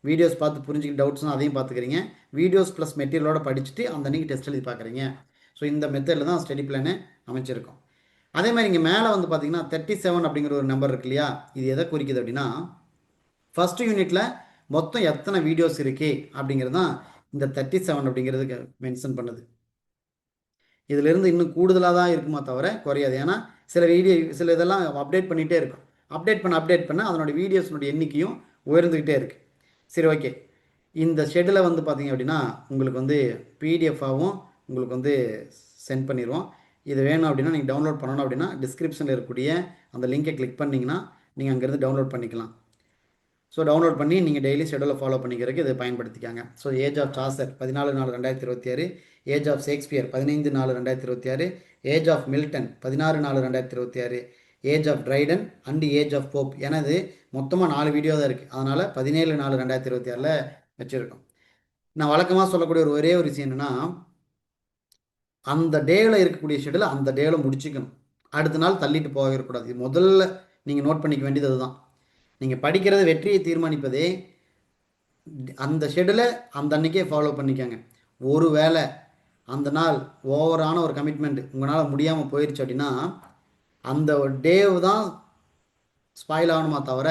வீடியோஸ் பார்த்து புரிஞ்சுக்கிட்டு டவுட்ஸ்னால் அதையும் பார்த்துக்கிறீங்க. வீடியோஸ் ப்ளஸ் மெட்டீரியலோடு படிச்சுட்டு அந்த அன்றைக்கி டெஸ்ட் எழுதி பார்க்குறீங்க. ஸோ இந்த மெத்தடில் தான் ஸ்டடி பிளானை அமைச்சிருக்கோம். அதே மாதிரி இங்கே மேலே வந்து பார்த்தீங்கன்னா 37 அப்படிங்கிற ஒரு நம்பர் இருக்கு இல்லையா, இது எதை குறிக்குது அப்படின்னா ஃபஸ்ட்டு யூனிட்டில் மொத்தம் எத்தனை வீடியோஸ் இருக்குது அப்படிங்கிறது தான் இந்த 37 அப்படிங்கிறதுக்கு மென்ஷன் பண்ணுது. இதிலிருந்து இன்னும் கூடுதலாக தான் இருக்குமா தவிர குறையாது. ஏன்னா சில இதெல்லாம் அப்டேட் பண்ணிகிட்டே இருக்கும். அப்டேட் பண்ண அதனுடைய வீடியோஸ்னுடைய எண்ணிக்கையும் உயர்ந்துக்கிட்டே இருக்குது. சரி, ஓகே. இந்த ஷெடியூலை வந்து பார்த்திங்க அப்படின்னா உங்களுக்கு வந்து பிடிஎஃபாகவும் உங்களுக்கு வந்து சென்ட் பண்ணிடுவோம். இது வேணும் அப்படின்னா நீங்கள் டவுன்லோட் பண்ணணும் அப்படின்னா டிஸ்கிரிப்ஷனில் இருக்கக்கூடிய அந்த லிங்கை கிளிக் பண்ணிங்கன்னா நீங்கள் அங்கேருந்து டவுன்லோட் பண்ணிக்கலாம். ஸோ டவுன்லோட் பண்ணி நீங்கள் டெய்லி ஷெடியூலை ஃபாலோ பண்ணிக்கிறதுக்கு இதை பயன்படுத்திக்காங்க. So age of Chaucer 14/4/2026, age of Shakespeare 15/4/2026, age of Milton 16/4/2026, age of Dryden and age of Pope. எனது மொத்தமாக 4 வீடியோ தான் இருக்குது. அதனால் 17/4/2026 வச்சுருக்கோம். நான் வழக்கமாக சொல்லக்கூடிய ஒரே ஒரு விஷயம் என்னென்னா அந்த டேவில் இருக்கக்கூடிய ஷெடியூலை அந்த டேவில் முடிச்சுக்கணும். அடுத்த நாள் தள்ளிட்டு போகக்கூடாது. முதல்ல நீங்கள் நோட் பண்ணிக்க வேண்டியது அதுதான். நீங்கள் படிக்கிறது வெற்றியை தீர்மானிப்பதே அந்த ஷெடியூலை அந்த அன்றைக்கே ஃபாலோ பண்ணிக்கோங்க. ஒரு வேளை அந்த நாள் ஓவரான ஒரு கமிட்மெண்ட் உங்களால் முடியாமல் போயிடுச்சு அப்படின்னா அந்த டேவு தான் ஸ்பாயில் ஆகணுமா தவிர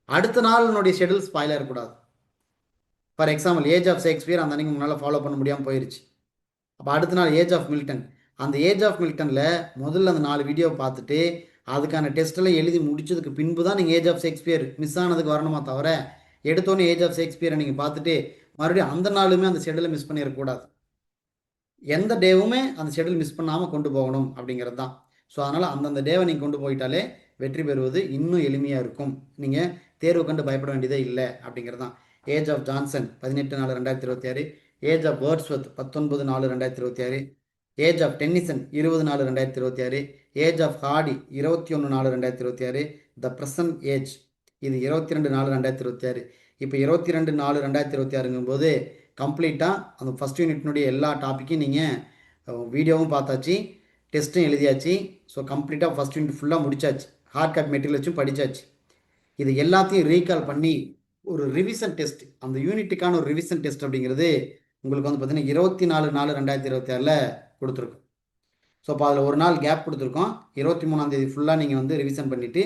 அடுத்த நாளினுடைய ஷெடியூல் ஸ்பாயில் ஆகக்கூடாது. For example age of Shakespeare அந்த அன்னைக்கு உங்களால் ஃபாலோ பண்ண முடியாமல் போயிடுச்சு. அப்போ அடுத்த நாள் ஏஜ் ஆஃப் மில்டன். அந்த ஏஜ் ஆஃப் மில்டனில் முதல்ல அந்த 4 வீடியோ பார்த்துட்டு அதுக்கான டெஸ்ட்டெல்லாம் எழுதி முடிச்சதுக்கு பின்பு தான் நீங்கள் ஏஜ் ஆஃப் ஷேக்ஸ்பியர் மிஸ் ஆனதுக்கு வரணுமா தவிர, எடுத்தோன்னே ஏஜ் ஆஃப் ஷேக்ஸ்பியரை நீங்கள் பார்த்துட்டு மறுபடியும் அந்த நாளுமே அந்த ஷெடியூலை மிஸ் பண்ணிடக்கூடாது. எந்த டேவுமே அந்த ஷெடியூல் மிஸ் பண்ணாமல் கொண்டு போகணும் அப்படிங்கிறது தான். ஸோ அதனால் அந்தந்த டேவை நீங்கள் கொண்டு போயிட்டாலே வெற்றி பெறுவது இன்னும் எளிமையாக இருக்கும். நீங்கள் தேர்வு கண்டு பயப்பட வேண்டியதே இல்லை அப்படிங்கிறது தான். Age of Johnson 18/4/2026, age of Wordsworth 19/4/2026, age of Tennyson 20/4/2026, age of Hardy 21/4/2026, the present age இது 22/4/2026. இப்போ 22/4/2026ங்கும் போது கம்ப்ளீட்டாக அந்த ஃபஸ்ட் யூனிட்னுடைய எல்லா டாப்பிக்கையும் நீங்கள் வீடியோவும் பார்த்தாச்சு, டெஸ்ட்டும் எழுதியாச்சு. ஸோ கம்ப்ளீட்டாக ஃபஸ்ட் யூனிட் ஃபுல்லாக முடிச்சாச்சு. ஹார்ட் காப்பி மெட்டீரியல் வச்சும் படித்தாச்சு. இது எல்லாத்தையும் ரீகால் பண்ணி ஒரு ரிவிஷன் டெஸ்ட், அந்த யூனிட்டுக்கான ஒரு ரிவிஷன் டெஸ்ட் அப்படிங்கிறது உங்களுக்கு வந்து பார்த்தீங்கன்னா 24/4/2026 கொடுத்துருக்கோம். ஸோ இப்போ அதில் ஒரு நாள் கேப் கொடுத்துருக்கோம். 23ஆம் தேதி ஃபுல்லாக நீங்கள் வந்து ரிவிஷன் பண்ணிவிட்டு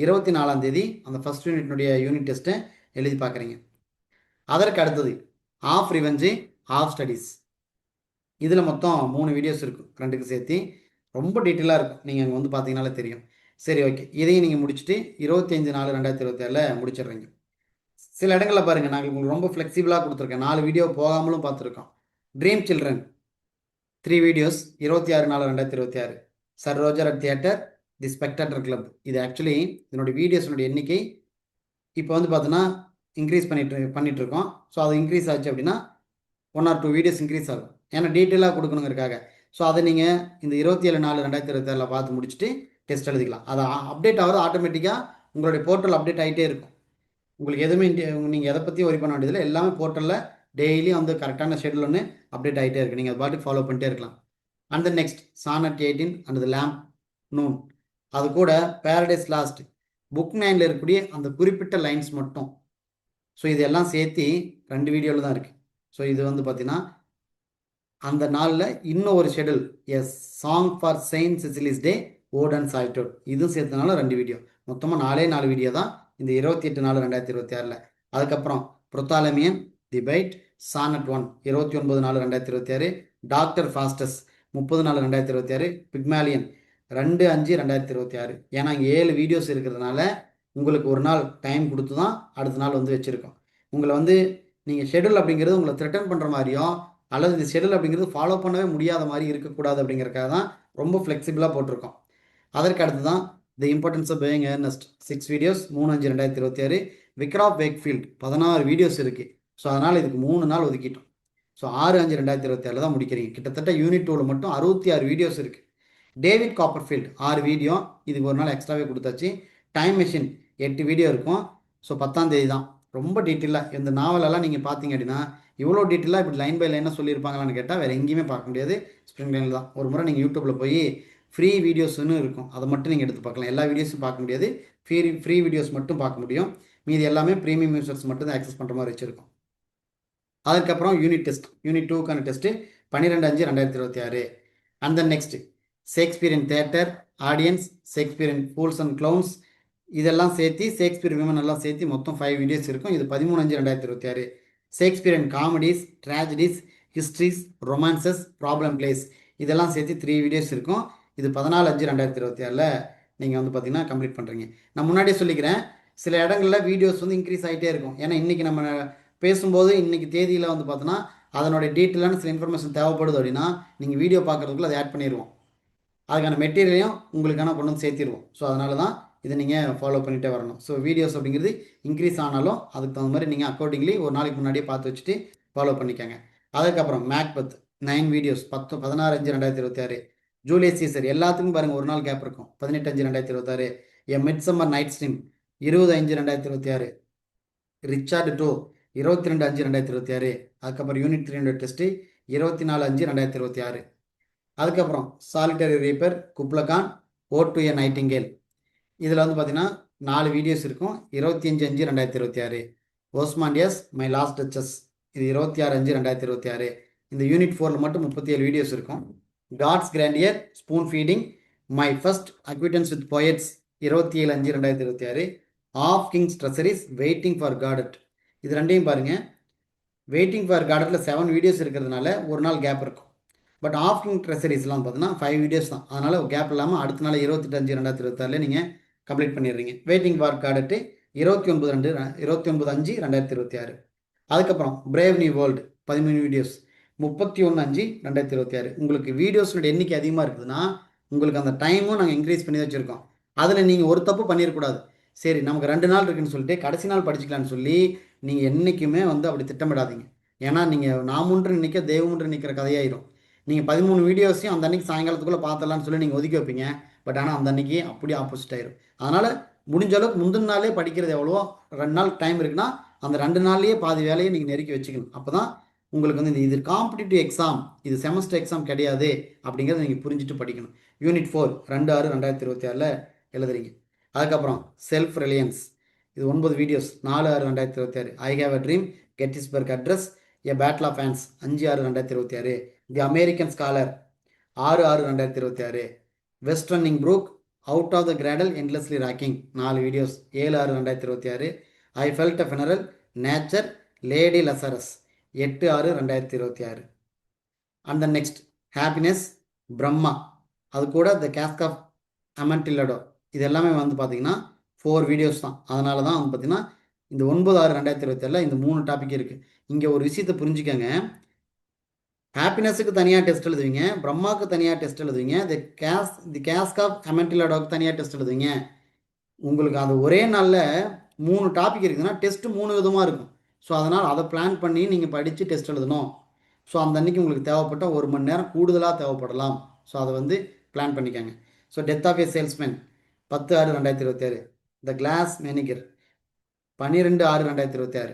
24ஆம் தேதி அந்த ஃபஸ்ட் யூனிட்னுடைய யூனிட் டெஸ்ட்டை எழுதி பார்க்குறீங்க. அதற்கு அடுத்தது ஆஃப் ரிவெஞ்சு, ஆஃப் ஸ்டடீஸ். இதில் மொத்தம் 3 வீடியோஸ் இருக்கும், 2க்கு சேர்த்து. ரொம்ப டீட்டெயிலாக இருக்கும், நீங்கள் அங்கே வந்து பார்த்தீங்கனாலே தெரியும். சரி, ஓகே, இதையும் நீங்கள் முடிச்சுட்டு 25/4/2026 முடிச்சிடுறீங்க. சில இடங்களில் பாருங்கள், நாங்கள் உங்களுக்கு ரொம்ப ஃப்ளெக்சிபிளாக கொடுத்துருக்கேன். 4 வீடியோ போகாமலும் பார்த்துருக்கோம். Dream children 3 videos 26/4/2026, sir Roger at theatre, the spectator club. இது ஆக்சுவலி இதனுடைய வீடியோஸினுடைய எண்ணிக்கை இப்போ வந்து பார்த்தோன்னா இன்க்ரீஸ் பண்ணிட்டு இருக்கோம். ஸோ அது இன்க்ரீஸ் ஆச்சு அப்படின்னா 1 or 2 வீடியோஸ் இன்க்ரீஸ் ஆகும், ஏன்னா டீட்டெயிலாக கொடுக்கணுங்கிறக்காக. ஸோ அதை நீங்கள் இந்த 27/4/2026 பார்த்து முடிச்சுட்டு டெஸ்ட் எழுதிக்கலாம். அதை அப்டேட் ஆகிறது ஆட்டோமேட்டிக்காக உங்களுடைய போர்ட்டல் அப்டேட் ஆகிட்டே இருக்கும். உங்களுக்கு எதுவுமே நீங்கள் எதை பற்றி ஒரி பண்ண வேண்டியதில்லை. எல்லாமே போர்ட்டலில் டெய்லியும் வந்து கரெக்டான ஷெடியூல் ஒன்று அப்டேட் ஆகிட்டே இருக்குது. நீங்கள் அது பாட்டுக்கு ஃபாலோ பண்ணிட்டே இருக்கலாம். And then next sonnet 18 and the lamp noon, அது கூட பேரடைஸ் லாஸ்ட் புக் 9ல் இருக்கக்கூடிய அந்த குறிப்பிட்ட லைன்ஸ் மட்டும். ஸோ இதெல்லாம் சேர்த்து 2 வீடியோவில் தான் இருக்குது. ஸோ இது வந்து பார்த்தீங்கன்னா அந்த நாளில் இன்னும் ஒரு schedule, a song for saint Cecilia's day, ode and சால்டோட், இதுவும் சேர்த்தனால 2 வீடியோ. மொத்தமாக 4 வீடியோ தான் இந்த 28/4/2026. அதுக்கப்புறம் Prothalamion, the bait, sonnet 1 29/4/2026, doctor Faustus 30/4/2026, Pygmalion 2/5/2026. ஏன்னா இங்கே 7 வீடியோஸ் இருக்கிறதுனால உங்களுக்கு ஒரு நாள் டைம் கொடுத்து தான் அடுத்த நாள் வந்து வச்சுருக்கோம். உங்களை வந்து நீங்கள் ஷெடியூல் அப்படிங்கிறது உங்களை த்ரெட்டன் பண்ணுற மாதிரியோ அல்லது இந்த ஷெடியூல் அப்படிங்கிறது ஃபாலோ பண்ணவே முடியாத மாதிரி இருக்கக்கூடாது அப்படிங்கிறக்காக தான் ரொம்ப ஃப்ளெக்சிபிளாக போட்டிருக்கோம். அதற்கு அடுத்து தான் the importance of being Earnest 6 videos 3/5/2026, vicar of Wakefield 16 videos இருக்குது. ஸோ அதனால் இதுக்கு 3 நாள் ஒதுக்கிட்டோம். ஸோ 6/5/2026 தான் முடிக்கிறீங்க. கிட்டத்தட்ட யூனிட் 2ல் மட்டும் 66 வீடியோஸ் இருக்குது. டேவிட் காப்பர்ஃபீல்ட் 6 வீடியோ, இதுக்கு ஒரு நாள் எக்ஸ்ட்ராவே கொடுத்தாச்சு. டைம் மெஷின் 8 வீடியோ இருக்கும். ஸோ 10ஆம் தேதி தான் ரொம்ப டீட்டெயிலாக. இந்த நாவலெல்லாம் நீங்கள் பார்த்தீங்க அப்படின்னா இவ்வளோ டீட்டெயிலாக இப்படி லைன் பை லைனாக சொல்லியிருப்பாங்களான்னு கேட்டால் வேறு எங்கேயுமே பார்க்க முடியாது, ஸ்ப்ரிங் லைனில் தான். ஒரு முறை நீங்கள் யூடியூப்பில் போய் ஃப்ரீ வீடியோஸ்னு இருக்கும், அதை மட்டும் நீங்கள் எடுத்து பார்க்கலாம். எல்லா வீடியோஸும் பார்க்க முடியாது, ஃப்ரீ வீடியோஸ் மட்டும் பார்க்க முடியும். மீதி எல்லாமே ப்ரீமியம் யூசர்ஸ் மட்டும் தான் ஆக்சஸ் பண்ணுற மாதிரி வச்சுருக்கோம். அதுக்கப்புறம் யூனிட் டெஸ்ட், யூனிட் 2க்கான டெஸ்ட்டு 12/5/2026. அண்ட் தென் நெக்ஸ்ட் ஷேக்ஸ்பியரின் தியேட்டர், ஆடியன்ஸ், ஷேக்ஸ்பியரின் ஃபூல்ஸ் அண்ட் க்ளவுன்ஸ், இதெல்லாம் சேர்த்து ஷேக்ஸ்பியர் விமன் எல்லாம் சேர்த்து மொத்தம் 5 வீடியோஸ் இருக்கும். இது 13/5/2026. ஷேக்ஸ்பியரின் comedies, tragedies, histories, romances, problem plays, இதெல்லாம் சேர்த்து 3 வீடியோஸ் இருக்கும். இது 14/5/2026 நீங்கள் வந்து பார்த்தீங்கன்னா கம்ப்ளீட் பண்ணுறீங்க. நான் முன்னாடியே சொல்லிக்கிறேன், சில இடங்களில் வீடியோஸ் வந்து இன்க்ரீஸ் ஆகிட்டே இருக்கும். ஏன்னா இன்றைக்கி நம்ம பேசும்போது இன்றைக்கி தேதியில் வந்து பார்த்தோன்னா அதனுடைய டீட்டெயிலான சில இன்ஃபர்மேஷன் தேவைப்படுது அப்படின்னா நீங்கள் வீடியோ பார்க்குறதுக்குள்ள அதை ஆட் பண்ணிடுவோம். அதுக்கான மெட்டீரியலையும் உங்களுக்கான கொண்டு வந்து சேர்த்திடுவோம். ஸோ அதனால தான் இதை நீங்கள் ஃபாலோ பண்ணிகிட்டே வரணும். ஸோ வீடியோஸ் அப்படிங்கிறது இன்க்ரீஸ் ஆனாலும் அதுக்கு தகுந்த மாதிரி நீங்கள் அக்கார்டிங்லி ஒரு நாளைக்கு முன்னாடியே பார்த்து வச்சுட்டு ஃபாலோ பண்ணிக்கோங்க. அதுக்கப்புறம் மேக்பெத் 9 வீடியோஸ் 16/5/2026. ஜூலியஸ் சீசர் எல்லாத்துக்கும் பாருங்கள் ஒரு நாள் கேப் இருக்கும், 18/5/2026. A midsummer night dream 20/5/2026. Richard 2 22/5/2026. அதுக்கப்புறம் யூனிட் 3 டெஸ்ட்டு 24/5/2026. அதுக்கப்புறம் solitary reaper, Kubla Khan, ode to a nightingale, இதில் வந்து பார்த்தீங்கன்னா 4 வீடியோஸ் இருக்கும். 25/5/2026. ஓஸ்மாண்டியஸ், மை லாஸ்ட் டச்சஸ், இது 26/5/2026. இந்த யூனிட் 4ல் மட்டும் 37 வீடியோஸ் இருக்கும். God's grandeur, spoon feeding, my first acquaintance with poets 27/5/2026. Of kings treasuries, waiting for Godot, இது ரெண்டையும் பாருங்கள். வெயிட்டிங் ஃபார் கார்டனில் 7 வீடியோஸ் இருக்கிறதுனால ஒரு நாள் கேப் இருக்கும். பட் ஆஃப்டர்நூன் ட்ரெஸரிஸ்லாம் பார்த்தீங்கன்னா 5 வீடியோஸ் தான். அதனால் கேப் இல்லாமல் அடுத்த நாள் 28/5/2026 நீங்கள் கம்ப்ளீட் பண்ணிடுறீங்க. Waiting for Godot 29/5/2026. அதுக்கப்புறம் பிரேவ் நியூ வேர்ல்டு 13 வீடியோஸ் 31/5/2026. உங்களுக்கு வீடியோஸோட எண்ணிக்கை அதிகமாக இருக்குதுன்னா உங்களுக்கு அந்த டைமும் நாங்கள் இன்க்ரீஸ் பண்ணி வச்சுருக்கோம். அதில் நீங்கள் ஒரு தப்பு பண்ணிடக்கூடாது. சரி நமக்கு 2 நாள் இருக்குன்னு சொல்லிட்டு கடைசி நாள் படிச்சுக்கலான்னு சொல்லி நீங்கள் என்றைக்குமே வந்து அப்படி திட்டமிடாதீங்க. ஏன்னா நீங்கள் நாமுன்று நிற்க தெய்வமுன்று நிற்கிற கதையாயிரும். நீங்கள் 13 வீடியோஸையும் அந்த அன்றைக்கி சாயங்காலத்துக்குள்ளே பார்த்தலான்னு சொல்லி நீங்கள் ஒதுக்கி வைப்பீங்க. பட் ஆனால் அந்த அன்றைக்கி அப்படியே ஆப்போசிட் ஆயிரும். அதனால் முடிஞ்ச அளவுக்கு முந்தின நாளே படிக்கிறது எவ்வளோ 2 நாள் டைம் இருக்குன்னா அந்த 2 நாள்லேயே பாதி வேலையை நீங்கள் நெருக்கி வச்சுக்கணும். அப்போ தான் உங்களுக்கு வந்து இது காம்படிட்டிவ் எக்ஸாம், இது செமஸ்டர் எக்ஸாம் கிடையாது அப்படிங்கிறத நீங்கள் புரிஞ்சுட்டு படிக்கணும். யூனிட் 4 2/6/2026 எழுதுறீங்க. அதுக்கப்புறம் செல்ஃப் ரிலையன்ஸ் இது 9 videos 4/6/2026. I have a dream, Gettysburg address, a battle of fans 5/6/2026. The American scholar 6/6/2026. West running brook, out of the cradle endlessly rocking 4 videos 7/6/2026. I felt a funeral, nature, lady Lazarus 8/6/2026. And the next happiness, Brahma, அது கூட த கேஸ்க் ஆஃப் அமன்டில்லடோ, இது எல்லாமே வந்து பார்த்தீங்கன்னா 4 வீடியோஸ் தான். அதனால தான் வந்து பார்த்தீங்கன்னா இந்த 9/6/2026 இந்த 3 டாபிக் இருக்குது. இங்கே ஒரு விஷயத்தை புரிஞ்சுக்கங்க. ஹாப்பினஸுக்கு தனியாக டெஸ்ட் எழுதுவீங்க, பிரம்மாவுக்கு தனியாக டெஸ்ட் எழுதுவீங்க, தி கேஸ்க் ஆஃப் அமென்டில்லடோவுக்கு தனியாக டெஸ்ட் எழுதுவீங்க. உங்களுக்கு அது ஒரே நாளில் 3 டாபிக் இருக்குதுன்னா டெஸ்ட்டு 3 விதமாக இருக்கும். ஸோ அதனால் அதை பிளான் பண்ணி நீங்கள் படித்து டெஸ்ட் எழுதணும். ஸோ அந்த அன்றைக்கி உங்களுக்கு தேவைப்பட்ட 1 மணி நேரம் கூடுதலாக தேவைப்படலாம். ஸோ அதை வந்து பிளான் பண்ணிக்கோங்க. So death of a salesman 10/6/2026. The glass menagerie 12/6/2026.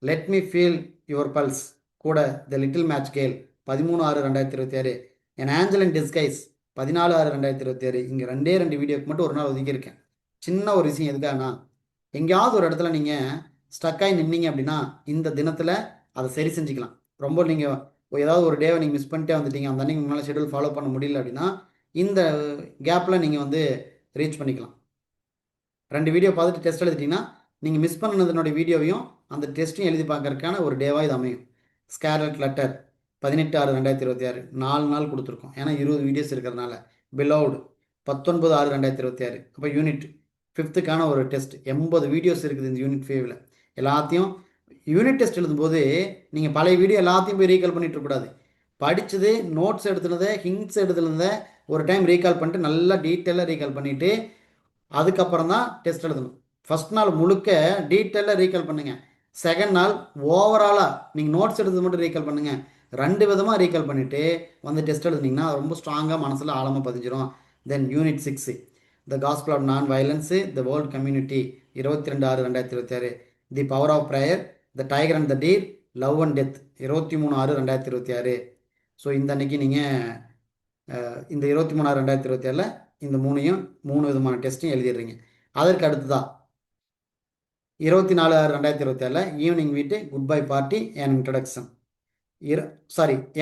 Let me feel your pulse கூட the little match girl 13/6/2026. An angel in disguise 14/6/2026. இங்கே 2 வீடியோக்கு மட்டும் ஒரு நாள் ஒதுக்கியிருக்கேன். சின்ன ஒரு விஷயம் எதுக்காகனா எங்கேயாவது ஒரு இடத்துல நீங்கள் ஸ்டக்காகி நின்னீங்க அப்படின்னா இந்த தினத்தில் அதை சரி செஞ்சுக்கலாம். ரொம்ப நீங்கள் ஏதாவது ஒரு டேவை நீங்கள் மிஸ் பண்ணிட்டே வந்துட்டீங்க, அந்த அன்றைக்கி உங்களால் ஷெடியூல் ஃபாலோ பண்ண முடியல அப்படின்னா இந்த கேப்பில் நீங்கள் வந்து ரீச் பண்ணிக்கலாம். 2 வீடியோ பார்த்துட்டு டெஸ்ட் எழுதிட்டிங்கன்னா நீங்கள் மிஸ் பண்ணதுனுடைய வீடியோவையும் அந்த டெஸ்ட்டையும் எழுதி பார்க்கறதுக்கான ஒரு டேவாக இது அமையும். Scarlet letter 18/6/2026. 4 நாள் கொடுத்துருக்கோம், ஏன்னா 20 வீடியோஸ் இருக்கிறதுனால. பிலோவ்டு 19/6/2026. அப்போ யூனிட் 5க்கான ஒரு டெஸ்ட் 80 வீடியோஸ் இருக்குது இந்த யூனிட் 5ல். எல்லாத்தையும் யூனிட் டெஸ்ட் எழுதும்போது நீங்கள் பழைய வீடியோ எல்லாத்தையும் போய் ரீகால் பண்ணிட்டு இருக்கக்கூடாது. படித்தது, நோட்ஸ் எடுத்துனதை, ஹிண்ட்ஸ் எடுத்துனதை ஒரு டைம் ரீகால் பண்ணிட்டு நல்லா டீட்டெயிலாக ரீகால் பண்ணிவிட்டு அதுக்கப்புறம் தான் டெஸ்ட் எழுதணும். ஃபஸ்ட் நாள் முழுக்க டீட்டெயிலாக ரீகால் பண்ணுங்கள். செகண்ட் நாள் ஓவராலாக நீங்கள் நோட்ஸ் எடுத்தது மட்டும் ரீகால் பண்ணுங்கள். 2 விதமாக ரீகால் பண்ணிவிட்டு வந்து டெஸ்ட் எழுதுனீங்கன்னா ரொம்ப ஸ்ட்ராங்காக மனசில் ஆழமாக பதிஞ்சிரும். Then unit 6 the gospel of non violence, the world community 22/6/2026. The power of prayer, the tiger and the deer, love and death 23/6/2026. So இந்த அன்னைக்கு நீங்கள் இந்த 23/6/2026 இந்த 3 விதமான டெஸ்ட்டையும் எழுதிடுறீங்க. அதற்கு அடுத்ததான் 24/6/2027 evening meet, good bye party, an introduction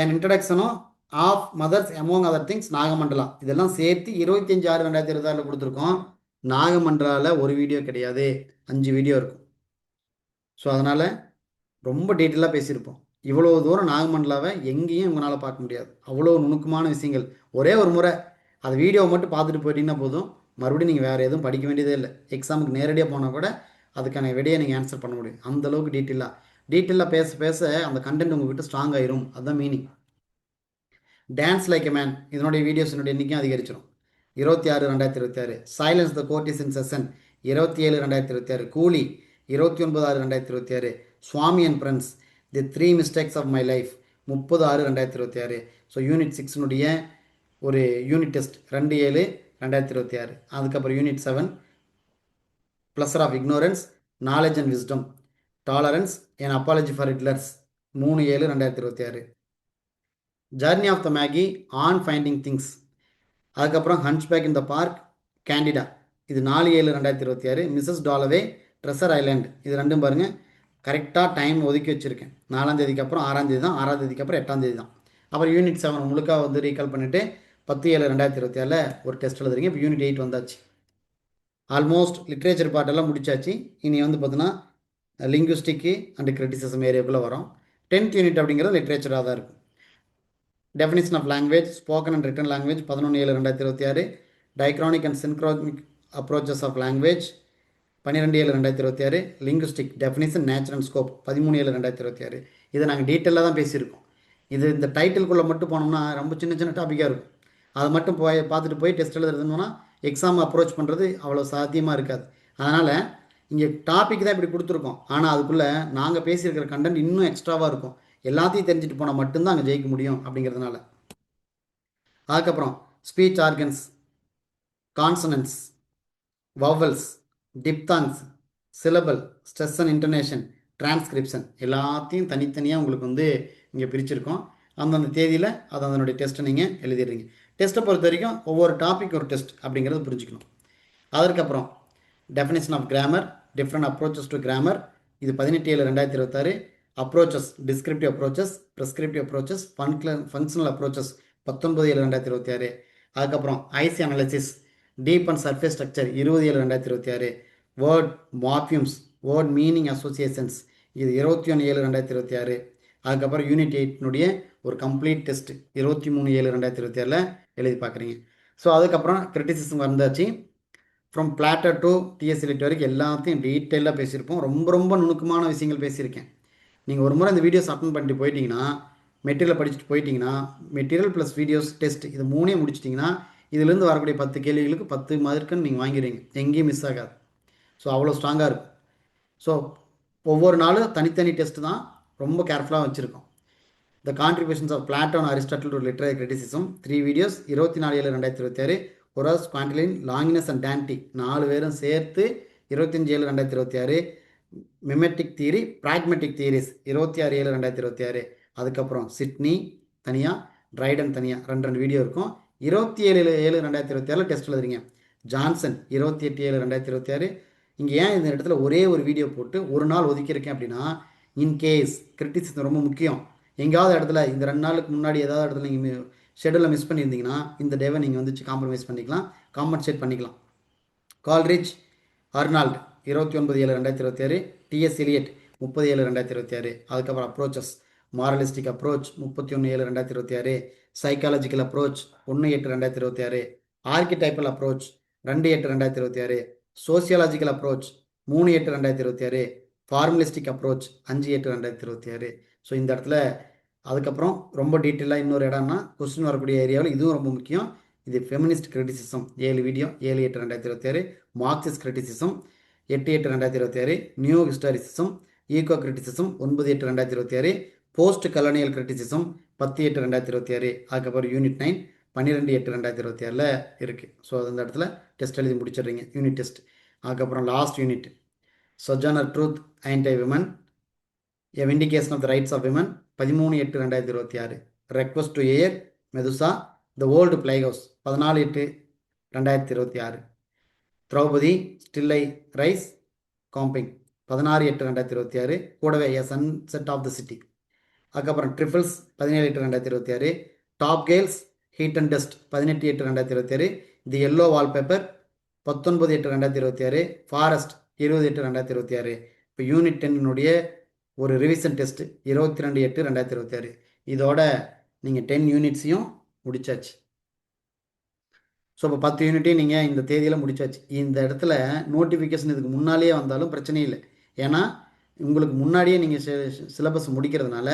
என் இன்ட்ரடக்ஷனும் of mothers among other things Nagamandala இதெல்லாம் சேர்த்து 25/6/2026 கொடுத்துருக்கோம். நாகமண்டலாவில் ஒரு வீடியோ கிடையாது, 5 வீடியோ இருக்கும். ஸோ அதனால் ரொம்ப டீட்டெயிலாக பேசியிருப்போம். இவ்வளோ தூரம் நாகமண்டலாவை எங்கேயும் உங்களால் பார்க்க முடியாது. அவ்வளோ நுணுக்கமான விஷயங்கள். ஒரே ஒரு முறை அது வீடியோவை மட்டும் பார்த்துட்டு போயிட்டீங்கன்னா போதும், மறுபடியும் நீங்கள் வேறு எதுவும் படிக்க வேண்டியதே இல்லை. எக்ஸாமுக்கு நேரடியாக போனால் கூட அதுக்கான விடையை நீங்கள் ஆன்சர் பண்ண முடியும். அந்தளவுக்கு டீட்டெயிலாக பேச பேச அந்த கண்டென்ட் உங்கள்கிட்ட ஸ்ட்ராங் ஆயிரும். அதுதான் meaning. Dance like a man இதனுடைய வீடியோஸ் என்னுடைய எண்ணிக்கையும் அதிகரிச்சிடும். 26/6/2026. Silence the court is in session 27/6/2026. Coolie 29/6/2026. Swami and friends, the 3 mistakes of my life 30/6/2026. So unit 6னுடைய ஒரு யூனிட் டெஸ்ட் 2/7/2026. அதுக்கப்புறம் unit 7 pleasure of ignorance, knowledge and wisdom, tolerance, an apology for Hitler's 3/7/2026. Journey of the magi, on finding things, அதுக்கப்புறம் hunchback in the park, Candida இது 4/7/2026. மிஸ்ஸஸ் டாலவே, ட்ரெஷர் ஐலாண்ட் இது 2ம் பாருங்கள் கரெக்டாக டைம் ஒதுக்கி வச்சுருக்கேன். 4ஆம் தேதிக்கு அப்புறம் 6ஆம் தேதி தான், 6ஆம் தேதிக்கு அப்புறம் 8ஆம் தேதி தான். அப்புறம் யூனிட் 7 முழுக்க வந்து ரீகால் பண்ணிவிட்டு 10/7/2026 ஒரு டெஸ்ட் எழுதுறீங்க. இப்போ யூனிட் 8 வந்தாச்சு. ஆல்மோஸ்ட் லிட்ரேச்சர் பார்ட்டெல்லாம் முடிச்சாச்சு. இனி வந்து பார்த்தீங்கன்னா லிங்குஸ்டிக்கு அண்ட் கிரிட்டிசிசம் ஏரியாக்குள்ளே வரோம். 10th யூனிட் அப்படிங்கிறது லிட்ரேச்சராக தான் இருக்கும். Definition of language, spoken and written language 11/7/2026, diachronic and synchronic approaches of language 12/7/2026, linguistic definition, nature and scope 13/7/2026. இதை நாங்கள் டீட்டெயிலாக தான் பேசியிருக்கோம். இது இந்த டைட்டிலுக்குள்ளே மட்டும் போனோம்னா ரொம்ப சின்ன சின்ன டாப்பிக்காக இருக்கும். அதை மட்டும் பார்த்துட்டு போய் டெஸ்ட் எழுதுறதுன்னா எக்ஸாம் அப்ரோச் பண்ணுறது அவ்வளோ சாத்தியமாக இருக்காது. அதனால் இங்கே டாபிக் தான் இப்படி கொடுத்துருக்கோம், ஆனால் அதுக்குள்ளே நாங்கள் பேசியிருக்கிற கண்டென்ட் இன்னும் எக்ஸ்ட்ராவாக இருக்கும். எல்லாத்தையும் தெரிஞ்சுட்டு போனால் மட்டும்தான் அங்கே ஜெயிக்க முடியும் அப்படிங்கிறதுனால. அதுக்கப்புறம் speech organs, consonants, vowels, diphthongs, syllable, stress and intonation, transcription எல்லாத்தையும் தனித்தனியாக உங்களுக்கு இங்கே பிரிச்சிருக்கோம். அந்தந்த தேதியில் அது அதனுடைய டெஸ்ட்டை நீங்கள் எழுதிடுறீங்க. டெஸ்ட்டை பொறுத்த வரைக்கும் ஒவ்வொரு டாபிக் ஒரு டெஸ்ட் அப்படிங்கிறது புரிஞ்சுக்கணும். அதற்கப்புறம் definition of grammar, different approaches to grammar, இது 18/7/2026. Approaches, descriptive approaches, prescriptive approaches, functional approaches 19/7/2026. அதுக்கப்புறம் IC analysis, deep and surface structure 20/7/2026. Word morphemes, word meaning associations, இது 21/7/2026. அதுக்கப்புறம் யூனிட் 8னுடைய ஒரு கம்ப்ளீட் டெஸ்ட் 23/7/2026 எழுதி பார்க்குறீங்க. ஸோ அதுக்கப்புறம் கிரிட்டிசிசம் வந்தாச்சு. From Plato to T S Eliot வரைக்கும் எல்லாத்தையும் டீட்டெயிலாக பேசியிருப்போம். ரொம்ப ரொம்ப நுணுக்கமான விஷயங்கள் பேசியிருக்கேன். நீங்கள் ஒரு முறை இந்த வீடியோஸ் அட்டன் பண்ணிட்டு போயிட்டீங்கன்னா, மெட்டீரியல் படிச்சுட்டு போயிட்டீங்கன்னா, மெட்டீரியல் ப்ளஸ் வீடியோஸ் டெஸ்ட் இது மூணையும் முடிச்சிட்டிங்கன்னா, இதுலேருந்து வரக்கூடிய 10 கேள்விகளுக்கு 10 மார்க்குன்னு நீங்கள் வாங்கிடுவீங்க. எங்கேயும் மிஸ் ஆகாது. ஸோ அவ்வளோ ஸ்ட்ராங்காக இருக்கும். ஸோ ஒவ்வொரு நாளும் தனித்தனி டெஸ்ட்டு தான், ரொம்ப கேர்ஃபுல்லாக வச்சுருக்கோம். The contributions of Plato and Aristotle to literary criticism 3 videos 24/7/2026. Horace, Quintilian, Longinus and Dante 4 பேரும் சேர்த்து 25/7/2026. Mimetic theory, pragmatic theories 26/7/2026. அதுக்கப்புறம் சிட்னி தனியாக, ட்ரைடன் தனியாக 2 வீடியோ இருக்கும். 27/7/2026 டெஸ்ட் எழுதுறீங்க. ஜான்சன் 28/7/2026. இங்கே ஏன் இந்த இடத்துல ஒரே ஒரு வீடியோ போட்டு ஒரு நாள் ஒதுக்கியிருக்கேன் அப்படின்னா, இன்கேஸ் கிரிட்டிசிசம் ரொம்ப முக்கியம், எங்கேயாவது இடத்துல இந்த 2 நாளுக்கு முன்னாடி ஏதாவது இடத்துல நீங்கள் ஷெடியூலில் மிஸ் பண்ணியிருந்தீங்கன்னா இந்த டேவை நீங்கள் காம்ப்ரமைஸ் பண்ணிக்கலாம், காம்பன்சேட் பண்ணிக்கலாம். Coleridge, Arnold 29/7/2026. TS Eliot 30/7/2026. அதுக்கப்புறம் approaches, moralistic approach 31/7/2026. Psychological approach 1/8/2026. Archetypal approach 2/8/2026. Sociological approach 3/8/2026. Formalistic approach 5/8/2026. So இந்த இடத்துல அதுக்கப்புறம் ரொம்ப டீட்டெயிலாக இன்னொரு இடம்னா கொஸ்டின் வரக்கூடிய ஏரியாவில் இதுவும் ரொம்ப முக்கியம். இது feminist criticism 7 video 7/8/2026. Marxist criticism 8/8/2026. New historicism, eco criticism 9/8/2026. Post colonial criticism 10/8/2026. அதுக்கப்புறம் யூனிட் 9 12/8/2026 இருக்குது. ஸோ அந்த இடத்துல டெஸ்ட் எழுதி முடிச்சிடுறீங்க, யூனிட் டெஸ்ட். அதுக்கப்புறம் last unit Sojourner truth, ain't I women, a vindication of the rights of women 13/8/2026. Request to air, Medusa, the old play house 14/8/2026. Draupadi, still I rise, camping 16/8/2026. கூடவே a sunset of the city. அதுக்கப்புறம் trifles 17/8/2026. Top girls, heat and dust 18/8/2026. The yellow wallpaper 19/8/2026. Forest 20/8/2026. இப்போ யூனிட் 10னுடைய ஒரு ரிவிஷன் டெஸ்ட்டு 22/8/2026. இதோட நீங்கள் 10 யூனிட்ஸையும் முடிச்சாச்சு. ஸோ இப்போ 10 யூனிட்டையும் நீங்கள் இந்த தேதியில் முடிச்சாச்சு. இந்த இடத்துல நோட்டிஃபிகேஷன் இதுக்கு முன்னாலேயே வந்தாலும் பிரச்சனை இல்லை. ஏன்னா உங்களுக்கு முன்னாடியே நீங்கள் சிலபஸ் முடிக்கிறதுனால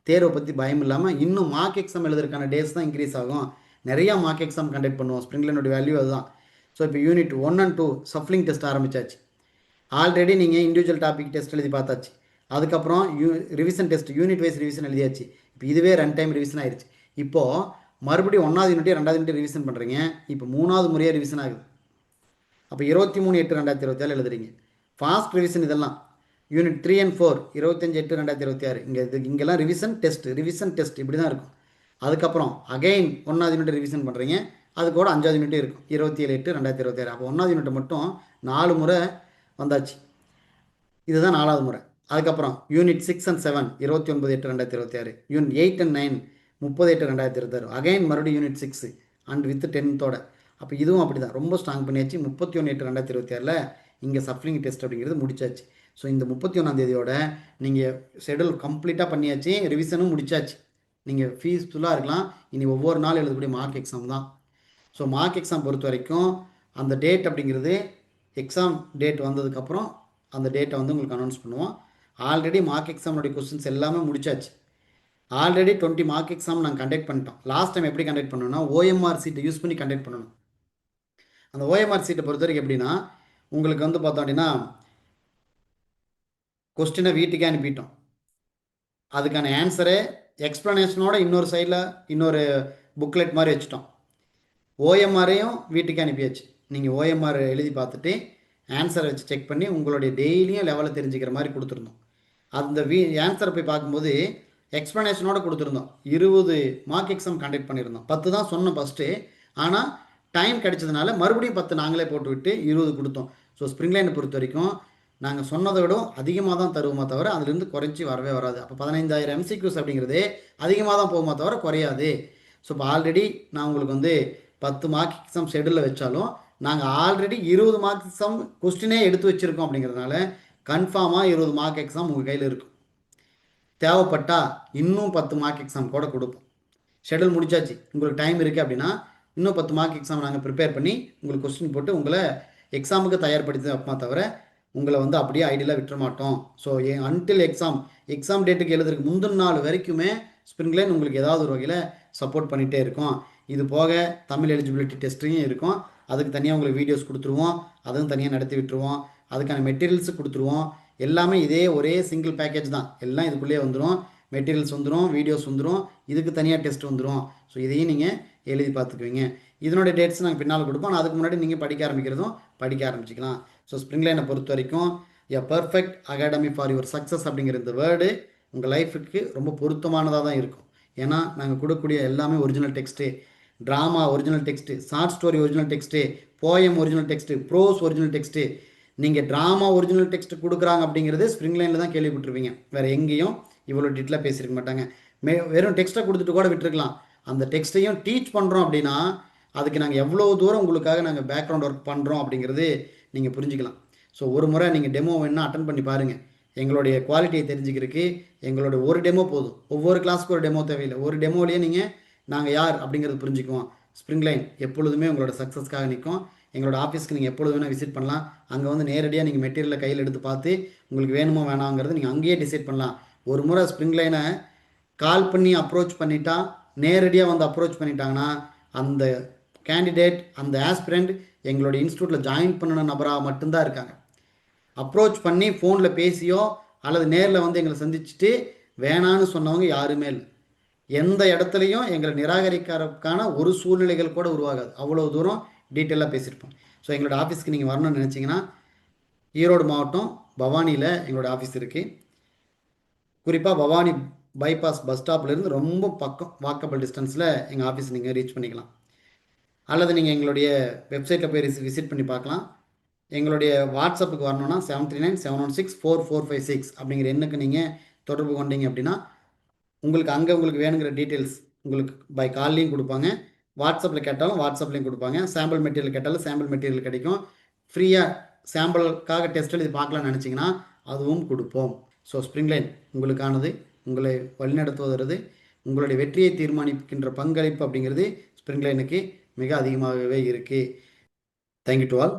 தேர்வை பற்றி பயம் இல்லாமல் இன்னும் மார்க் எக்ஸாம் எழுதுறதுக்கான டேஸ் தான் இன்க்ரீஸ் ஆகும். நிறையா மார்க் எக்ஸாம் கண்டக்ட் பண்ணுவோம். ஸ்ப்ரிங்க்லனுடைய வேல்யூ அதுதான். ஸோ இப்போ யூனிட் 1 and 2 சஃப்லிங் டெஸ்ட் ஆரம்பித்தாச்சு. ஆல்ரெடி நீங்கள் இண்டிவிஜுவல் டாபிக் டெஸ்ட் எழுதி பார்த்தாச்சு. அதுக்கப்புறம் revision test unit wise revision எழுதியாச்சு. இப்போ இதுவே 2 டைம் ரிவிஷன் ஆயிடுச்சு. இப்போது மறுபடியும் 1வது யூனிட்டே 2வது யூனிட் ரிவிஷன் பண்ணுறீங்க. இப்போ 3வது முறையாக ரிவிஷன் ஆகுது. அப்போ 23/8/2026 எழுதுறீங்க. ஃபாஸ்ட் ரிவிஷன் இதெல்லாம். Unit 3 and 4 25/8/2026. இங்கெல்லாம் ரிவிஷன் டெஸ்ட் இப்படி தான் இருக்கும். அதுக்கப்புறம் அகைன் 1வது யூனிட் ரிவிஷன் பண்ணுறீங்க. அது கூட 5வது யூனிட்டே இருக்கும் 27/8/2026. அப்போ 1வது யூனிட் மட்டும் 4 முறை வந்தாச்சு. இதுதான் 4வது முறை. அதுக்கப்புறம் unit 6 and 7 29/8/2026. Unit 8 and 9 30/8/2026. Again மறுபடியும் யூனிட் 6 அண்ட் வித் 10த்தோட. அப்போ இதுவும் அப்படி தான் ரொம்ப ஸ்ட்ராங் பண்ணியாச்சு. 31/8/2026 இங்கே சப்ளிங் டெஸ்ட் அப்படிங்கிறது முடிச்சாச்சு. ஸோ இந்த 31ஆம் தேதியோட நீங்கள் ஷெடியூல் கம்ப்ளீட்டாக பண்ணியாச்சு, ரிவிஷனும் முடிச்சாச்சு. நீங்கள் ஃபீஸ்ஃபுல்லாக இருக்கலாம். இனி ஒவ்வொரு நாள் எழுதக்கூடிய மார்க் எக்ஸாம் தான். ஸோ மார்க் எக்ஸாம் பொறுத்த வரைக்கும் அந்த டேட் அப்படிங்கிறது எக்ஸாம் டேட் வந்ததுக்கப்புறம் அந்த டேட்டை வந்து உங்களுக்கு அனௌன்ஸ் பண்ணுவோம். ஆல்ரெடி மார்க் எக்ஸாமுடைய கொஸ்டின்ஸ் எல்லாமே முடிச்சாச்சு. ஆல்ரெடி 20 மார்க் எக்ஸாம் நாங்கள் கண்டக்ட் பண்ணிட்டோம். லாஸ்ட் டைம் எப்படி கண்டக்ட் பண்ணோம்னா ஓஎம்ஆர் சீட்டை யூஸ் பண்ணி கண்டக்ட் பண்ணணும். அந்த ஓஎம்ஆர் சீட்டை பொறுத்த வரைக்கும் எப்படின்னா உங்களுக்கு வந்து பார்த்தோம் அப்படின்னா கொஸ்டினை வீட்டுக்கே அனுப்பிட்டோம். அதுக்கான ஆன்சரை எக்ஸ்ப்ளனேஷனோட இன்னொரு சைடில் இன்னொரு புக்லெட் மாதிரி வச்சுட்டோம். ஓஎம்ஆரையும் வீட்டுக்கே அனுப்பியாச்சு. நீங்கள் ஓஎம்ஆர் எழுதி பார்த்துட்டு ஆன்சரை வச்சு செக் பண்ணி உங்களுடைய டெய்லியும் லெவலை தெரிஞ்சுக்கிற மாதிரி கொடுத்துருந்தோம். அந்த ஆன்சரை போய் பார்க்கும்போது எக்ஸ்ப்ளனேஷனோட கொடுத்துருந்தோம். 20 மார்க் எக்ஸாம் கண்டக்ட் பண்ணியிருந்தோம். 10 தான் சொன்னோம் ஃபஸ்ட்டு. ஆனால் டைம் கிடைச்சதுனால மறுபடியும் 10 நாங்களே போட்டு விட்டு 20 கொடுத்தோம். ஸோ ஸ்ப்ரிங் லைனை பொறுத்த வரைக்கும் நாங்கள் சொன்னதை விட அதிகமாக தான் தருவோமா தவிர அதுலேருந்து குறைச்சி வரவே வராது. அப்போ 15,000 எம்சிக்யூஸ் அப்படிங்கிறது அதிகமாக தான் போகுமா தவிர குறையாது. ஸோ இப்போ ஆல்ரெடி நான் உங்களுக்கு வந்து 10 மார்க் எக்ஸாம் ஷெடியூலில் வச்சாலும் நாங்கள் ஆல்ரெடி 20 மார்க் எக்ஸாம் கொஸ்டினே எடுத்து வச்சுருக்கோம். அப்படிங்கிறதுனால கன்ஃபார்மாக 20 மார்க் எக்ஸாம் உங்கள் கையில் இருக்கும். தேவைப்பட்டால் இன்னும் 10 மார்க் எக்ஸாம் கூட கொடுப்போம். ஷெடியூல் முடிச்சாச்சு, உங்களுக்கு டைம் இருக்குது அப்படின்னா இன்னும் 10 மார்க் எக்ஸாம் நாங்கள் ப்ரிப்பேர் பண்ணி உங்களுக்கு கொஸ்டின் போட்டு உங்களை எக்ஸாமுக்கு தயார்படுத்தி வைப்போமா தவிர உங்களை வந்து அப்படியே ஐடியில் விட்டுற மாட்டோம். ஸோ அன்டில் எக்ஸாம் டேட்டுக்கு எழுதுறதுக்கு முந்தின நாள் வரைக்குமே ஸ்ப்ரிங் லைன் உங்களுக்கு ஏதாவது ஒரு வகையில் சப்போர்ட் பண்ணிகிட்டே இருக்கும். இது போக தமிழ் எலிஜிபிலிட்டி டெஸ்ட்டையும் இருக்கும். அதுக்கு தனியாக உங்களுக்கு வீடியோஸ் கொடுத்துருவோம், அதுவும் தனியாக நடத்தி விட்டுருவோம். அதுக்கான மெட்டீரியல்ஸு கொடுத்துருவோம். எல்லாமே இதே ஒரே சிங்கிள் பேக்கேஜ் தான். எல்லாம் இதுக்குள்ளேயே வந்துடும். மெட்டீரியல்ஸ் வந்துடும், வீடியோஸ் வந்துடும், இதுக்கு தனியாக டெஸ்ட் வந்துடும். ஸோ இதையும் நீங்கள் எழுதி பார்த்துக்குவீங்க. இதனுடைய டேட்ஸ் நாங்கள் பின்னால் கொடுப்போம். ஆனால் அதுக்கு முன்னாடி நீங்கள் படிக்க ஆரம்பிச்சிக்கலாம். ஸோ ஸ்ப்ரிங் லைனை பொறுத்த வரைக்கும் எ perfect academy for your success அப்படிங்கிற இந்த வேர்டு உங்கள் லைஃபுக்கு ரொம்ப பொருத்தமானதாக தான் இருக்கும். ஏன்னா நாங்கள் கொடுக்கக்கூடிய எல்லாமே original text, drama original text, short story original text, poem original text, prose original text. நீங்கள் ட்ராமா ஒரிஜினல் டெக்ஸ்ட் கொடுக்குறாங்க அப்படிங்கிறது ஸ்ப்ரிங் லைனில் தான் கேள்விப்பட்டிருப்பீங்க. வேறு எங்கேயும் இவ்வளோ டீட்டெயிலாக பேசியிருக்க மாட்டாங்க. வெறும் டெக்ஸ்ட்டை கொடுத்துட்டு கூட விட்டுருக்கலாம். அந்த டெக்ஸ்ட்டையும் டீச் பண்ணுறோம் அப்படின்னா அதுக்கு நாங்கள் எவ்வளோ தூரம் உங்களுக்காக நாங்கள் பேக்ரவுண்ட் ஒர்க் பண்ணுறோம் அப்படிங்கிறது நீங்கள் புரிஞ்சுக்கலாம். ஸோ ஒரு முறை நீங்கள் டெமோ வேணால் அட்டன் பண்ணி பாருங்கள். எங்களுடைய குவாலிட்டியை தெரிஞ்சுக்கிறதுக்கு எங்களுடைய ஒரு டெமோ போதும். ஒவ்வொரு கிளாஸுக்கு ஒரு டெமோ தேவையில்லை. ஒரு டெமோலேயே நீங்கள் நாங்கள் யார் அப்படிங்கிறது புரிஞ்சுக்குவோம். ஸ்ப்ரிங் லைன் எப்பொழுதுமே உங்களோட சக்ஸஸ்க்காக நிற்கும். எங்களோட ஆஃபீஸ்க்கு நீங்கள் எப்பொழுது வேணால் விசிட் பண்ணலாம். அங்கே வந்து நேரடியாக நீங்கள் மெட்டீரியலை கையில் எடுத்து பார்த்து உங்களுக்கு வேணுமோ வேணாங்கிறது நீங்கள் அங்கேயே டிசைட் பண்ணலாம். ஒரு முறை ஸ்ப்ரிங் லைனை கால் பண்ணி அப்ரோச் பண்ணிட்டா, நேரடியாக வந்து அப்ரோச் பண்ணிட்டாங்கன்னா அந்த கேண்டிடேட், அந்த ஆஸ்பிரண்ட் எங்களோட இன்ஸ்டியூட்டில் ஜாயின் பண்ணின நபராக மட்டும்தான் இருக்காங்க. அப்ரோச் பண்ணி ஃபோனில் பேசியோ அல்லது நேரில் வந்து எங்களை சந்திச்சுட்டு வேணான்னு சொன்னவங்க யாருமே இல்லை. எந்த இடத்துலையும் எங்களை நிராகரிக்கிறதுக்கான ஒரு சூழ்நிலைகள் கூட உருவாகாது. அவ்வளோ தூரம் டீட்டெயிலாக பேசியிருப்போம். ஸோ எங்களோட ஆஃபீஸ்க்கு நீங்கள் வரணும்னு நினச்சிங்கன்னா ஈரோடு மாவட்டம் பவானியில் எங்களோட ஆஃபீஸ் இருக்குது. குறிப்பாக பவானி பைபாஸ் பஸ் ஸ்டாப்லேருந்து ரொம்ப பக்கம் வாக்கபிள் டிஸ்டன்ஸில் எங்கள் ஆஃபீஸ் நீங்கள் ரீச் பண்ணிக்கலாம். அல்லது நீங்கள் எங்களுடைய வெப்சைட்டில் போய் விசிட் பண்ணி பார்க்கலாம். எங்களுடைய வாட்ஸ்அப்புக்கு வரணுன்னா 7397164456 அப்படிங்கிற எண்ணுக்கு நீங்கள் தொடர்பு கொண்டீங்க அப்படின்னா உங்களுக்கு வேணுங்கிற டீட்டெயில்ஸ் உங்களுக்கு பை கால்லையும் கொடுப்பாங்க, வாட்ஸ்அப்பில் கேட்டாலும் வாட்ஸ்அப்லேயும் கொடுப்பாங்க, சாம்பிள் மெட்டீரியல் கேட்டாலும் சாம்பிள் மெட்டீரியல் கிடைக்கும். ஃப்ரீயாக சாம்பிளுக்காக டெஸ்ட் எழுதி பார்க்கலான்னு நினச்சிங்கன்னா அதுவும் கொடுப்போம். ஸோ ஸ்ப்ரிங் லைன் உங்களுக்கானது. உங்களை வழிநடத்துவது, உங்களுடைய வெற்றியை தீர்மானிக்கின்ற பங்களிப்பு அப்படிங்கிறது ஸ்ப்ரிங் லைனுக்கு மிக அதிகமாகவே இருக்குது. Thank you to all.